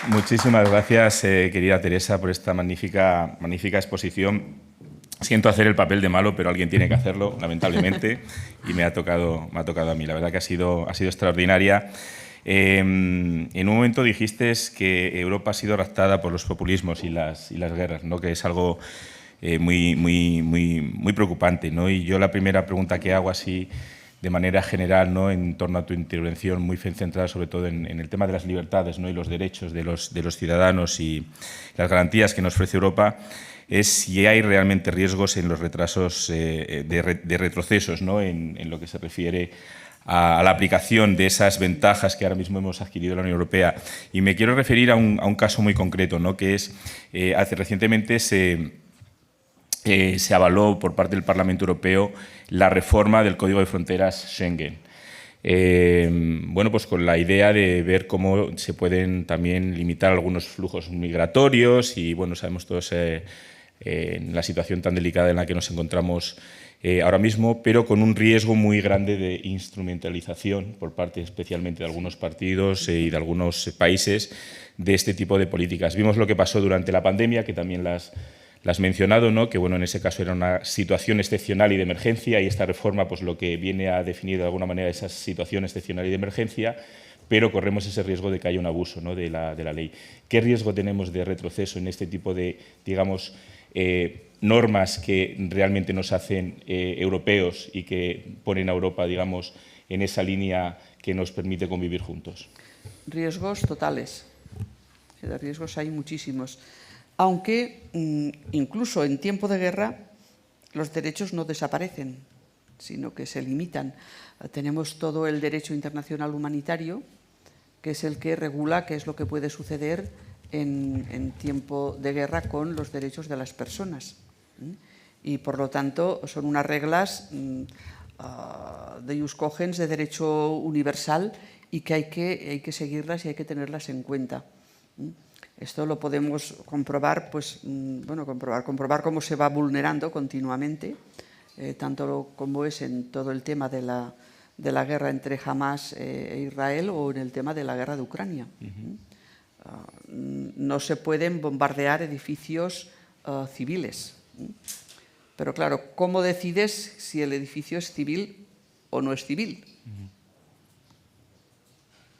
Muchísimas gracias, querida Teresa, por esta magnífica exposición. Siento hacer el papel de malo, pero alguien tiene que hacerlo, lamentablemente, y me ha tocado a mí. La verdad que ha sido extraordinaria. En un momento dijiste que Europa ha sido raptada por los populismos y las guerras, ¿no? Que es algo muy preocupante, ¿no? Y yo la primera pregunta que hago así de manera general, ¿no? En torno a tu intervención, muy centrada sobre todo en el tema de las libertades, ¿no? Y los derechos de los ciudadanos y las garantías que nos ofrece Europa, es si hay realmente riesgos en los retrasos de retrocesos, ¿no? En lo que se refiere a la aplicación de esas ventajas que ahora mismo hemos adquirido en la Unión Europea. Y me quiero referir a un caso muy concreto, ¿no? Que es, recientemente se avaló por parte del Parlamento Europeo la reforma del Código de Fronteras Schengen. Bueno, pues con la idea de ver cómo se pueden también limitar algunos flujos migratorios y, bueno, sabemos todos en la situación tan delicada en la que nos encontramos ahora mismo, pero con un riesgo muy grande de instrumentalización por parte especialmente de algunos partidos y de algunos países de este tipo de políticas. Vimos lo que pasó durante la pandemia, que también las mencionado, ¿no? Que bueno, en ese caso era una situación excepcional y de emergencia, y esta reforma pues lo que viene a definir de alguna manera esa situación excepcional y de emergencia, pero corremos ese riesgo de que haya un abuso, ¿no? de la ley. ¿Qué riesgo tenemos de retroceso en este tipo de, digamos, normas que realmente nos hacen europeos y que ponen a Europa, digamos, en esa línea que nos permite convivir juntos? Riesgos totales. De riesgos hay muchísimos. Aunque incluso en tiempo de guerra los derechos no desaparecen, sino que se limitan. Tenemos todo el derecho internacional humanitario, que es el que regula qué es lo que puede suceder en tiempo de guerra con los derechos de las personas. Y por lo tanto son unas reglas de ius cogens, de derecho universal, y que hay que seguirlas y hay que tenerlas en cuenta. Esto lo podemos comprobar, pues, bueno, comprobar cómo se va vulnerando continuamente, tanto como es en todo el tema de la guerra entre Hamas e Israel o en el tema de la guerra de Ucrania. No se pueden bombardear edificios civiles. Pero claro, ¿cómo decides si el edificio es civil o no es civil?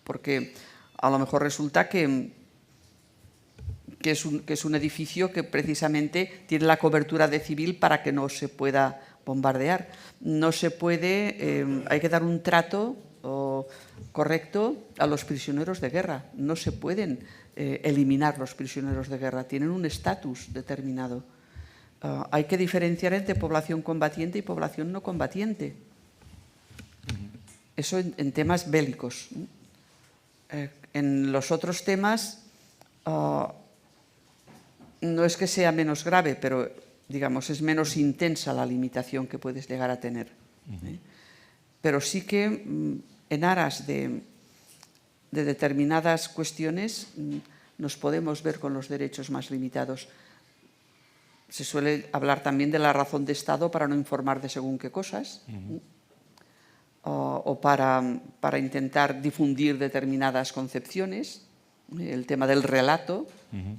Porque a lo mejor resulta que es un edificio que precisamente tiene la cobertura de civil para que no se pueda bombardear. No se puede, hay que dar un trato correcto a los prisioneros de guerra. No se pueden eliminar los prisioneros de guerra, tienen un estatus determinado. Hay que diferenciar entre población combatiente y población no combatiente. Eso en temas bélicos. En los otros temas no es que sea menos grave, pero digamos es menos intensa la limitación que puedes llegar a tener. Pero sí que en aras de determinadas cuestiones nos podemos ver con los derechos más limitados. Se suele hablar también de la razón de Estado para no informar de según qué cosas, o para intentar difundir determinadas concepciones. El tema del relato. El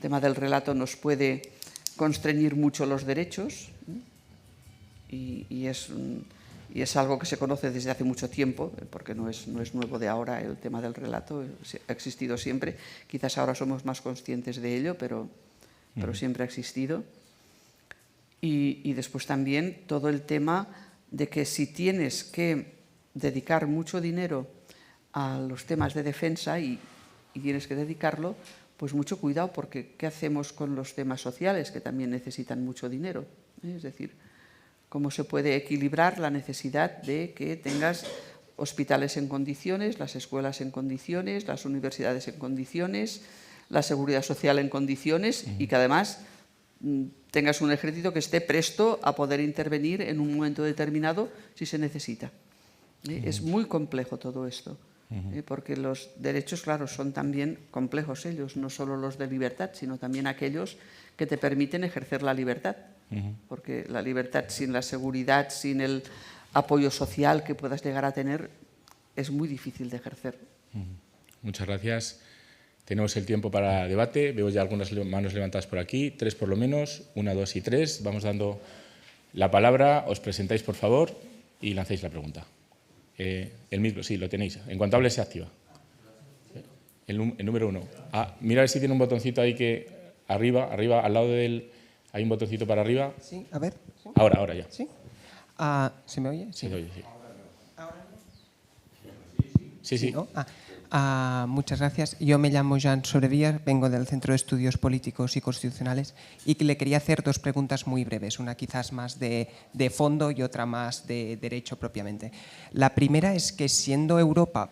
tema del relato nos puede constreñir mucho los derechos, y es algo que se conoce desde hace mucho tiempo, porque no es nuevo de ahora el tema del relato, ha existido siempre. Quizás ahora somos más conscientes de ello, pero siempre ha existido. Y después también todo el tema de que si tienes que dedicar mucho dinero a los temas de defensa y tienes que dedicarlo, pues mucho cuidado, porque ¿qué hacemos con los temas sociales que también necesitan mucho dinero? Es decir, ¿cómo se puede equilibrar la necesidad de que tengas hospitales en condiciones, las escuelas en condiciones, las universidades en condiciones, la seguridad social en condiciones, y que además tengas un ejército que esté presto a poder intervenir en un momento determinado si se necesita? Es muy complejo todo esto, porque los derechos, claro, son también complejos ellos, no solo los de libertad, sino también aquellos que te permiten ejercer la libertad, porque la libertad sin la seguridad, sin el apoyo social que puedas llegar a tener, es muy difícil de ejercer. Muchas gracias. Tenemos el tiempo para debate. Veo ya algunas manos levantadas por aquí, 3 por lo menos, 1, 2 y 3. Vamos dando la palabra, os presentáis por favor y lancéis la pregunta. El mismo, sí, lo tenéis. En cuanto hable se activa. El número 1. Mira a ver si tiene un botoncito ahí que arriba, al lado del... Hay un botoncito para arriba. Sí, a ver. ¿Sí? Ahora ya. ¿Sí? ¿Se me oye? Sí, se oye, sí. ¿Ahora? Sí. ¿No? Muchas gracias. Yo me llamo Jean Sobrevillas, vengo del Centro de Estudios Políticos y Constitucionales y le quería hacer dos preguntas muy breves, una quizás más de fondo y otra más de derecho propiamente. La primera es que siendo Europa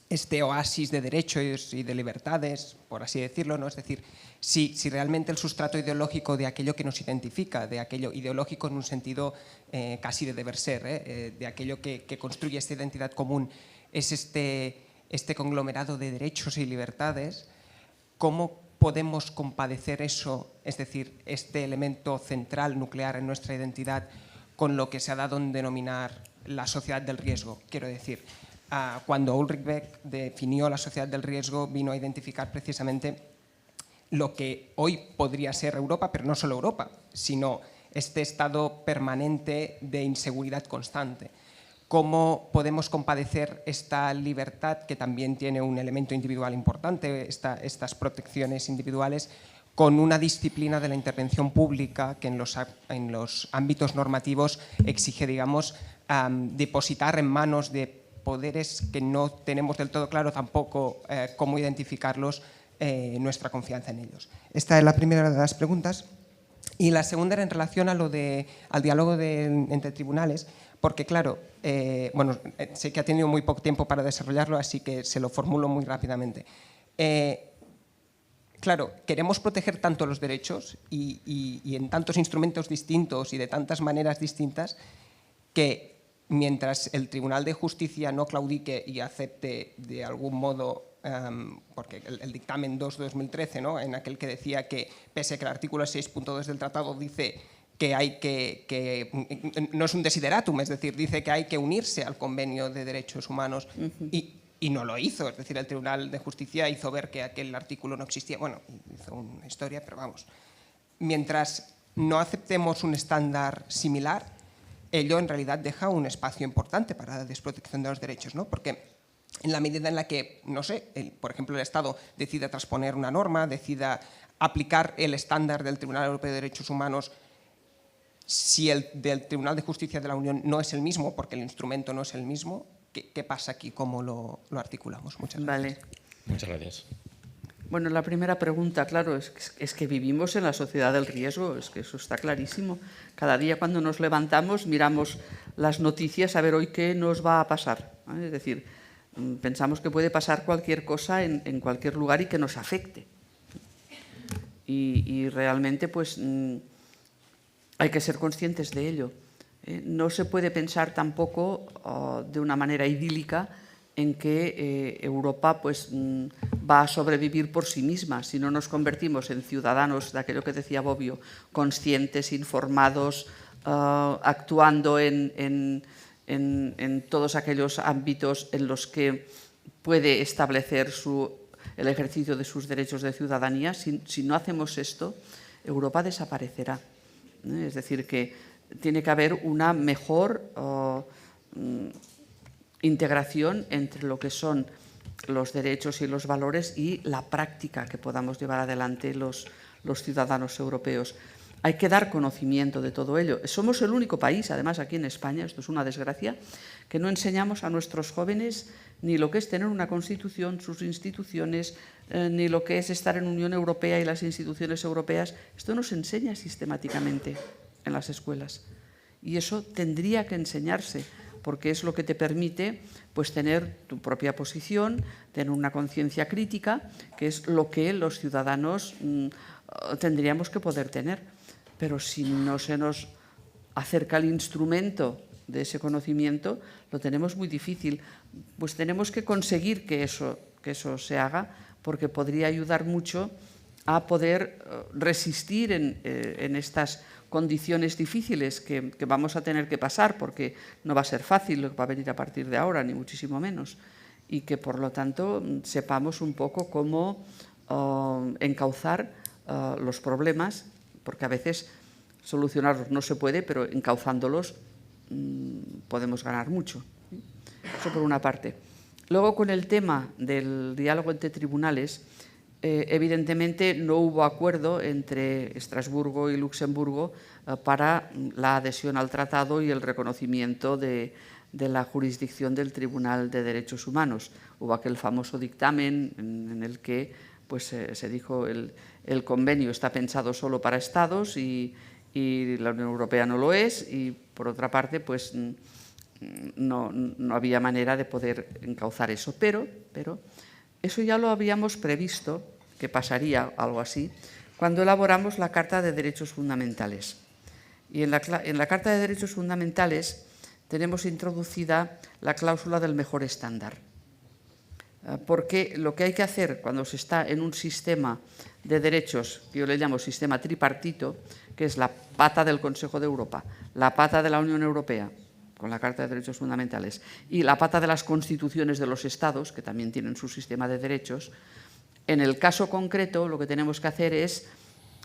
este oasis de derechos y de libertades, por así decirlo, ¿no? Es decir, si realmente el sustrato ideológico de aquello que nos identifica, de aquello ideológico en un sentido casi de deber ser, de aquello que construye esta identidad común, es este conglomerado de derechos y libertades, ¿cómo podemos compadecer eso, es decir, este elemento central, nuclear en nuestra identidad, con lo que se ha dado en denominar la sociedad del riesgo? Quiero decir, cuando Ulrich Beck definió la sociedad del riesgo, vino a identificar precisamente lo que hoy podría ser Europa, pero no solo Europa, sino este estado permanente de inseguridad constante. ¿Cómo podemos compadecer esta libertad, que también tiene un elemento individual importante, estas protecciones individuales, con una disciplina de la intervención pública que en los ámbitos normativos exige, digamos, depositar en manos de poderes que no tenemos del todo claro tampoco cómo identificarlos, nuestra confianza en ellos? Esta es la primera de las preguntas. Y la segunda era en relación al diálogo entre tribunales, porque claro, bueno, sé que ha tenido muy poco tiempo para desarrollarlo, así que se lo formulo muy rápidamente. Claro, queremos proteger tanto los derechos y en tantos instrumentos distintos y de tantas maneras distintas que mientras el Tribunal de Justicia no claudique y acepte de algún modo, porque el dictamen 2/2013, ¿no? En aquel que decía que, pese a que el artículo 6.2 del tratado dice que hay no es un desideratum, es decir, dice que hay que unirse al Convenio de Derechos Humanos y no lo hizo, es decir, el Tribunal de Justicia hizo ver que aquel artículo no existía, bueno, hizo una historia, pero vamos. Mientras no aceptemos un estándar similar, ello en realidad deja un espacio importante para la desprotección de los derechos, ¿no? Porque en la medida en la que, no sé, por ejemplo, el Estado decida transponer una norma, decida aplicar el estándar del Tribunal Europeo de Derechos Humanos, si el del Tribunal de Justicia de la Unión no es el mismo, porque el instrumento no es el mismo, ¿qué pasa aquí? ¿Cómo lo articulamos? Muchas gracias. Vale. Muchas gracias. Bueno, la primera pregunta, claro, es que vivimos en la sociedad del riesgo, es que eso está clarísimo. Cada día cuando nos levantamos miramos las noticias a ver hoy qué nos va a pasar, ¿eh? Es decir, pensamos que puede pasar cualquier cosa en cualquier lugar y que nos afecte. Y realmente pues hay que ser conscientes de ello. No se puede pensar tampoco de una manera idílica en que Europa pues, va a sobrevivir por sí misma si no nos convertimos en ciudadanos de aquello que decía Bobbio, conscientes, informados, actuando en todos aquellos ámbitos en los que puede establecer el ejercicio de sus derechos de ciudadanía. Si no hacemos esto, Europa desaparecerá. Es decir, que tiene que haber una mejor integración entre lo que son los derechos y los valores y la práctica que podamos llevar adelante los ciudadanos europeos. Hay que dar conocimiento de todo ello. Somos el único país, además aquí en España, esto es una desgracia, que no enseñamos a nuestros jóvenes ni lo que es tener una constitución, sus instituciones, ni lo que es estar en Unión Europea y las instituciones europeas. Esto no se enseña sistemáticamente en las escuelas. Y eso tendría que enseñarse, porque es lo que te permite pues, tener tu propia posición, tener una conciencia crítica, que es lo que los ciudadanos tendríamos que poder tener. Pero si no se nos acerca el instrumento de ese conocimiento, lo tenemos muy difícil. Pues tenemos que conseguir que eso se haga, porque podría ayudar mucho a poder resistir en estas condiciones difíciles que vamos a tener que pasar, porque no va a ser fácil lo que va a venir a partir de ahora, ni muchísimo menos, y que por lo tanto sepamos un poco cómo encauzar los problemas, porque a veces solucionarlos no se puede, pero encauzándolos podemos ganar mucho. Eso por una parte. Luego, con el tema del diálogo entre tribunales, evidentemente no hubo acuerdo entre Estrasburgo y Luxemburgo para la adhesión al tratado y el reconocimiento de de la jurisdicción del Tribunal de Derechos Humanos. Hubo aquel famoso dictamen en el que pues, se dijo el convenio está pensado solo para Estados y la Unión Europea no lo es, y por otra parte pues, no había manera de poder encauzar eso. Pero eso ya lo habíamos previsto, que pasaría algo así, cuando elaboramos la Carta de Derechos Fundamentales. Y en la Carta de Derechos Fundamentales tenemos introducida la cláusula del mejor estándar. Porque lo que hay que hacer cuando se está en un sistema de derechos, que yo le llamo sistema tripartito, que es la pata del Consejo de Europa, la pata de la Unión Europea, con la Carta de Derechos Fundamentales, y la pata de las constituciones de los Estados, que también tienen su sistema de derechos, en el caso concreto lo que tenemos que hacer es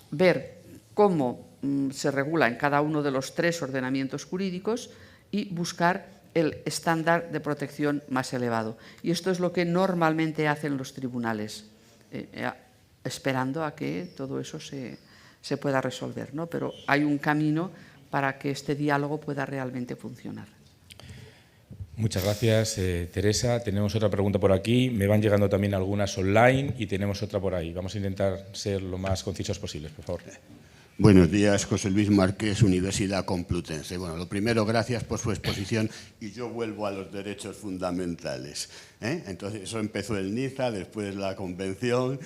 ver cómo se regula en cada uno de los 3 ordenamientos jurídicos y buscar el estándar de protección más elevado. Y esto es lo que normalmente hacen los tribunales, esperando a que todo eso se pueda resolver, ¿no? Pero hay un camino para que este diálogo pueda realmente funcionar. Muchas gracias, Teresa. Tenemos otra pregunta por aquí. Me van llegando también algunas online y tenemos otra por ahí. Vamos a intentar ser lo más concisos posibles, por favor. Buenos días, José Luis Márquez, Universidad Complutense. Bueno, lo primero, gracias por su exposición y yo vuelvo a los derechos fundamentales. Entonces, eso empezó el Niza, después la Convención,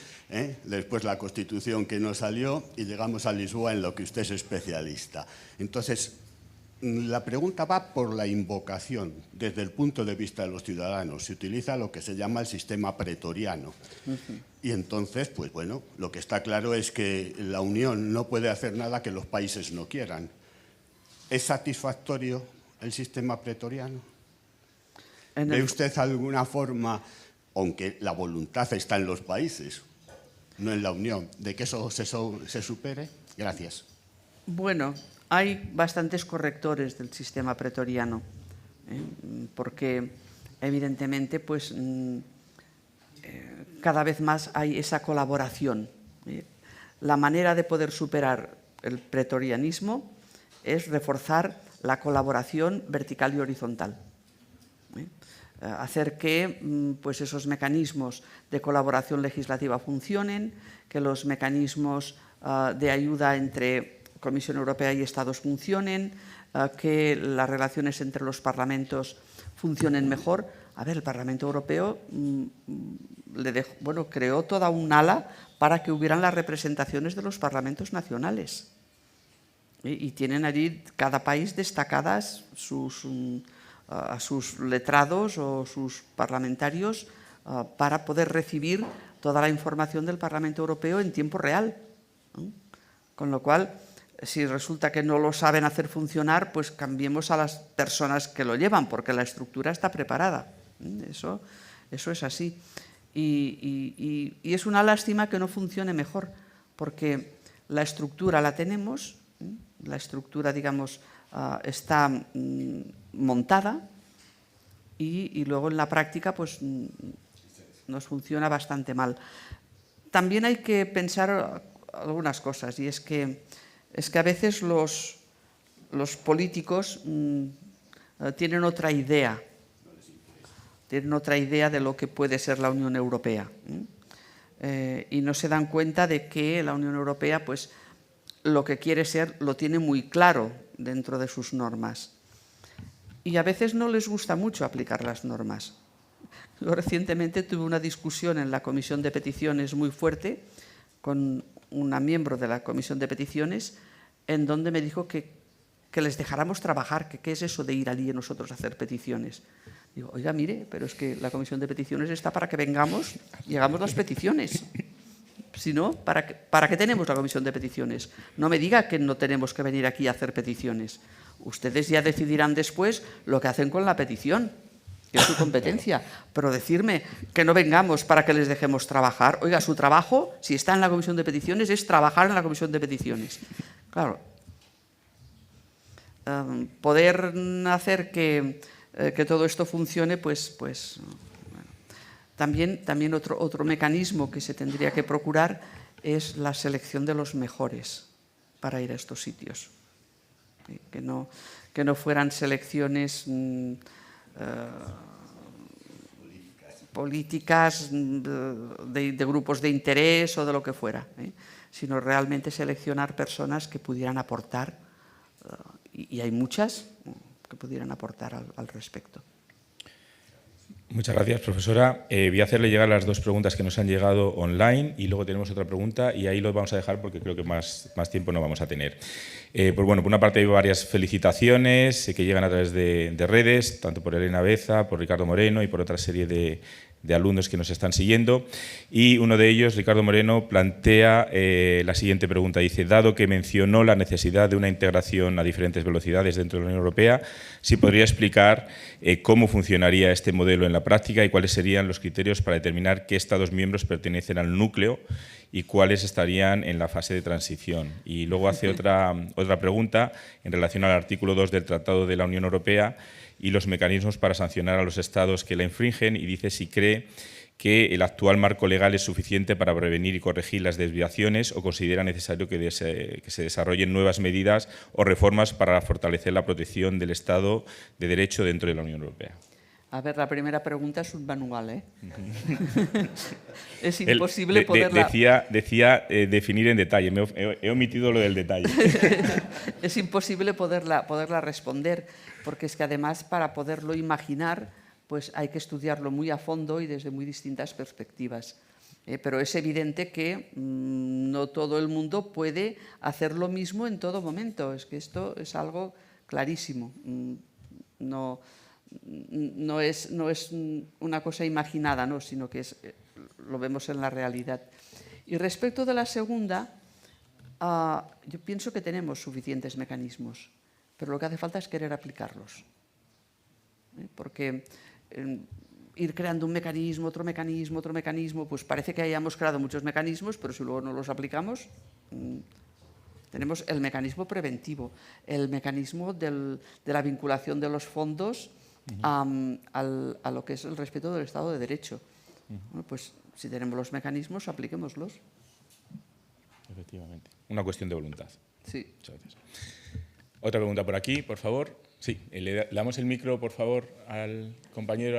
después la Constitución que no salió y llegamos a Lisboa, en lo que usted es especialista. Entonces, la pregunta va por la invocación. Desde el punto de vista de los ciudadanos, se utiliza lo que se llama el sistema pretoriano. Y entonces, pues bueno, lo que está claro es que la Unión no puede hacer nada que los países no quieran. ¿Es satisfactorio el sistema pretoriano? ¿Ve usted alguna forma, aunque la voluntad está en los países, no en la Unión, de que eso se supere? Gracias. Bueno, hay bastantes correctores del sistema pretoriano, porque evidentemente pues, cada vez más hay esa colaboración. La manera de poder superar el pretorianismo es reforzar la colaboración vertical y horizontal. Hacer que pues esos mecanismos de colaboración legislativa funcionen, que los mecanismos de ayuda entre Comisión Europea y Estados funcionen, que las relaciones entre los parlamentos funcionen mejor. A ver, el Parlamento Europeo creó toda un ala para que hubieran las representaciones de los parlamentos nacionales. Y tienen allí cada país destacadas a sus letrados o sus parlamentarios para poder recibir toda la información del Parlamento Europeo en tiempo real. Con lo cual, si resulta que no lo saben hacer funcionar, pues cambiemos a las personas que lo llevan, porque la estructura está preparada. Eso es así. Y es una lástima que no funcione mejor, porque la estructura la tenemos, la estructura, digamos, está montada y luego en la práctica pues, nos funciona bastante mal. También hay que pensar algunas cosas, y es que a veces los políticos tienen otra idea de lo que puede ser la Unión Europea, y no se dan cuenta de que la Unión Europea pues, lo que quiere ser lo tiene muy claro dentro de sus normas. Y a veces no les gusta mucho aplicar las normas. Yo recientemente tuve una discusión en la Comisión de Peticiones muy fuerte con una miembro de la Comisión de Peticiones, en donde me dijo que les dejáramos trabajar, que qué es eso de ir allí nosotros a hacer peticiones. Digo, oiga, mire, pero es que la Comisión de Peticiones está para que vengamos y hagamos las peticiones. Si no, ¿para qué tenemos la Comisión de Peticiones? No me diga que no tenemos que venir aquí a hacer peticiones. Ustedes ya decidirán después lo que hacen con la petición, que es su competencia. Pero decirme que no vengamos para que les dejemos trabajar. Oiga, su trabajo, si está en la Comisión de Peticiones, es trabajar en la Comisión de Peticiones. Claro, poder hacer que todo esto funcione, pues bueno. También otro mecanismo que se tendría que procurar es la selección de los mejores para ir a estos sitios. Que no fueran selecciones políticas de grupos de interés o de lo que fuera, sino realmente seleccionar personas que pudieran aportar, y hay muchas que pudieran aportar al respecto. Muchas gracias, profesora. Voy a hacerle llegar las dos preguntas que nos han llegado online y luego tenemos otra pregunta y ahí lo vamos a dejar porque creo que más tiempo no vamos a tener. Pues bueno, por una parte hay varias felicitaciones que llegan a través de redes, tanto por Elena Beza, por Ricardo Moreno y por otra serie de alumnos que nos están siguiendo. Y uno de ellos, Ricardo Moreno, plantea la siguiente pregunta. Dice, dado que mencionó la necesidad de una integración a diferentes velocidades dentro de la Unión Europea, ¿sí podría explicar cómo funcionaría este modelo en la práctica y cuáles serían los criterios para determinar qué Estados miembros pertenecen al núcleo y cuáles estarían en la fase de transición? Y luego hace otra pregunta en relación al artículo 2 del Tratado de la Unión Europea y los mecanismos para sancionar a los Estados que la infringen, y dice si cree que el actual marco legal es suficiente para prevenir y corregir las desviaciones o considera necesario que se desarrollen nuevas medidas o reformas para fortalecer la protección del Estado de Derecho dentro de la Unión Europea. A ver, la primera pregunta es un manual, ¿eh? Es imposible poderla... Decía definir en detalle, he omitido lo del detalle. Es imposible poderla responder, porque es que además para poderlo imaginar, pues hay que estudiarlo muy a fondo y desde muy distintas perspectivas. Pero es evidente que no todo el mundo puede hacer lo mismo en todo momento. Es que esto es algo clarísimo. No es una cosa imaginada, ¿no? Sino que lo vemos en la realidad. Y respecto de la segunda, yo pienso que tenemos suficientes mecanismos, pero lo que hace falta es querer aplicarlos. Porque ir creando un mecanismo, otro mecanismo, pues parece que hayamos creado muchos mecanismos, pero si luego no los aplicamos, tenemos el mecanismo preventivo, el mecanismo de la vinculación de los fondos a lo que es el respeto del Estado de Derecho. Bueno, pues si tenemos los mecanismos, apliquémoslos. Efectivamente. Una cuestión de voluntad. Sí. Muchas gracias. Otra pregunta por aquí, por favor. Sí, le damos el micro, por favor, al compañero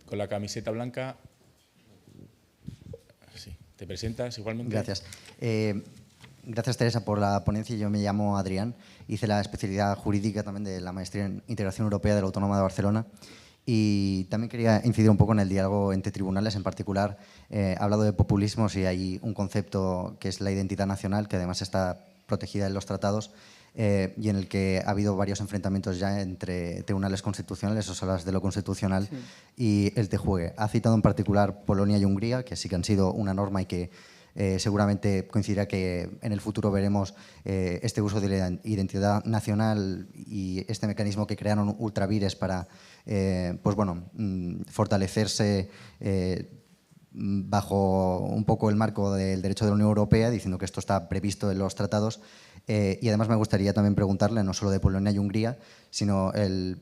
con la camiseta blanca. Sí, ¿te presentas igualmente? Gracias. Gracias, Teresa, por la ponencia. Yo me llamo Adrián. Hice la especialidad jurídica también de la maestría en Integración Europea de la Autónoma de Barcelona. Y también quería incidir un poco en el diálogo entre tribunales. En particular, he hablado de populismos y hay un concepto que es la identidad nacional, que además está protegida en los tratados, y en el que ha habido varios enfrentamientos ya entre tribunales constitucionales o salas de lo constitucional y el TJUE. Ha citado en particular Polonia y Hungría, que sí que han sido una norma y que seguramente coincidirá que en el futuro veremos este uso de la identidad nacional y este mecanismo que crearon ultravires para pues bueno, fortalecerse bajo un poco el marco del derecho de la Unión Europea, diciendo que esto está previsto en los tratados. Y además me gustaría también preguntarle, no solo de Polonia y Hungría, sino el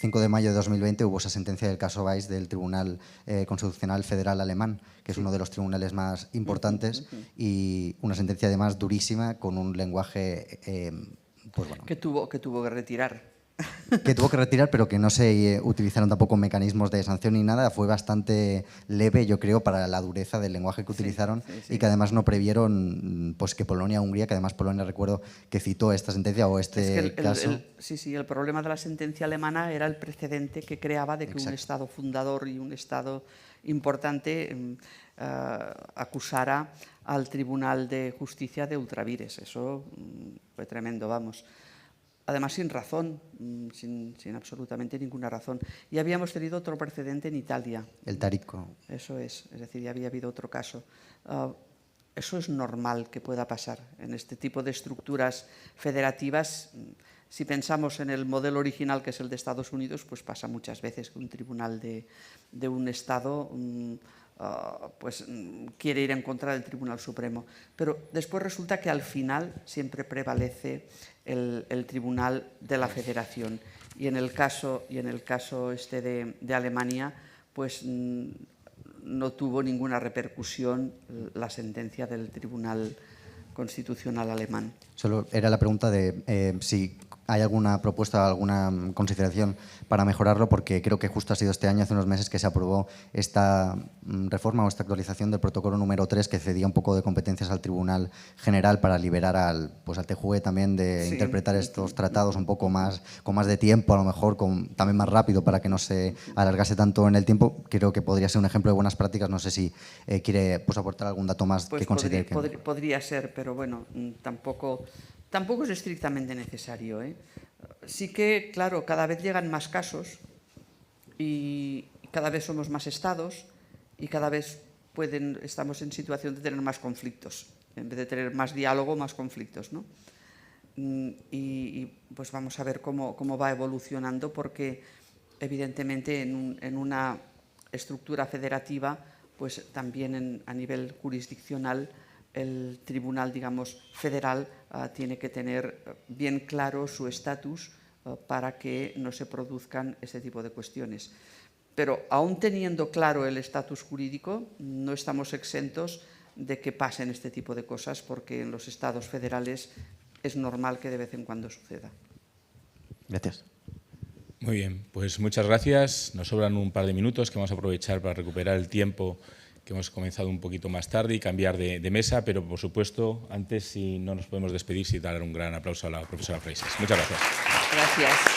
5 de mayo de 2020 hubo esa sentencia del caso Weiss del Tribunal Constitucional Federal Alemán, que es uno de los tribunales más importantes, y una sentencia además durísima, con un lenguaje pues bueno, que tuvo que retirar. Que tuvo que retirar, pero que no se utilizaron tampoco mecanismos de sanción ni nada. Fue bastante leve, yo creo, para la dureza del lenguaje que utilizaron, y que además no previeron pues, que Polonia, Hungría, que además Polonia recuerdo que citó esta sentencia o este caso. El problema de la sentencia alemana era el precedente que creaba de que un Estado fundador y un Estado importante acusara al Tribunal de Justicia de ultravires. Eso fue tremendo, vamos. Además, sin razón, sin absolutamente ninguna razón. Y habíamos tenido otro precedente en Italia. El Tarico. Eso es decir, ya había habido otro caso. Eso es normal que pueda pasar en este tipo de estructuras federativas. Si pensamos en el modelo original, que es el de Estados Unidos, pues pasa muchas veces que un tribunal de un Estado pues quiere ir en contra del Tribunal Supremo. Pero después resulta que al final siempre prevalece el Tribunal de la Federación. Y en el caso este de Alemania, pues no tuvo ninguna repercusión la sentencia del Tribunal Constitucional alemán. Solo era la pregunta de si hay alguna propuesta, alguna consideración para mejorarlo, porque creo que justo ha sido este año, hace unos meses, que se aprobó esta reforma o esta actualización del protocolo número 3, que cedía un poco de competencias al Tribunal General para liberar al TJUE también de interpretar estos tratados un poco más, con más de tiempo, a lo mejor también más rápido, para que no se alargase tanto en el tiempo. Creo que podría ser un ejemplo de buenas prácticas. No sé si quiere aportar algún dato más que considere que... Podría ser, pero bueno, tampoco es estrictamente necesario, ¿eh? Sí que, claro, cada vez llegan más casos y cada vez somos más estados y cada vez estamos en situación de tener más conflictos. En vez de tener más diálogo, más conflictos, ¿no? Y pues vamos a ver cómo va evolucionando, porque evidentemente en una estructura federativa, pues también a nivel jurisdiccional el tribunal, digamos, federal tiene que tener bien claro su estatus para que no se produzcan ese tipo de cuestiones. Pero aún teniendo claro el estatus jurídico, no estamos exentos de que pasen este tipo de cosas, porque en los estados federales es normal que de vez en cuando suceda. Gracias. Muy bien, pues muchas gracias. Nos sobran un par de minutos que vamos a aprovechar para recuperar el tiempo que hemos comenzado un poquito más tarde y cambiar de mesa, pero por supuesto, antes, si no nos podemos despedir, sin dar un gran aplauso a la profesora Freixas. Muchas gracias. Gracias.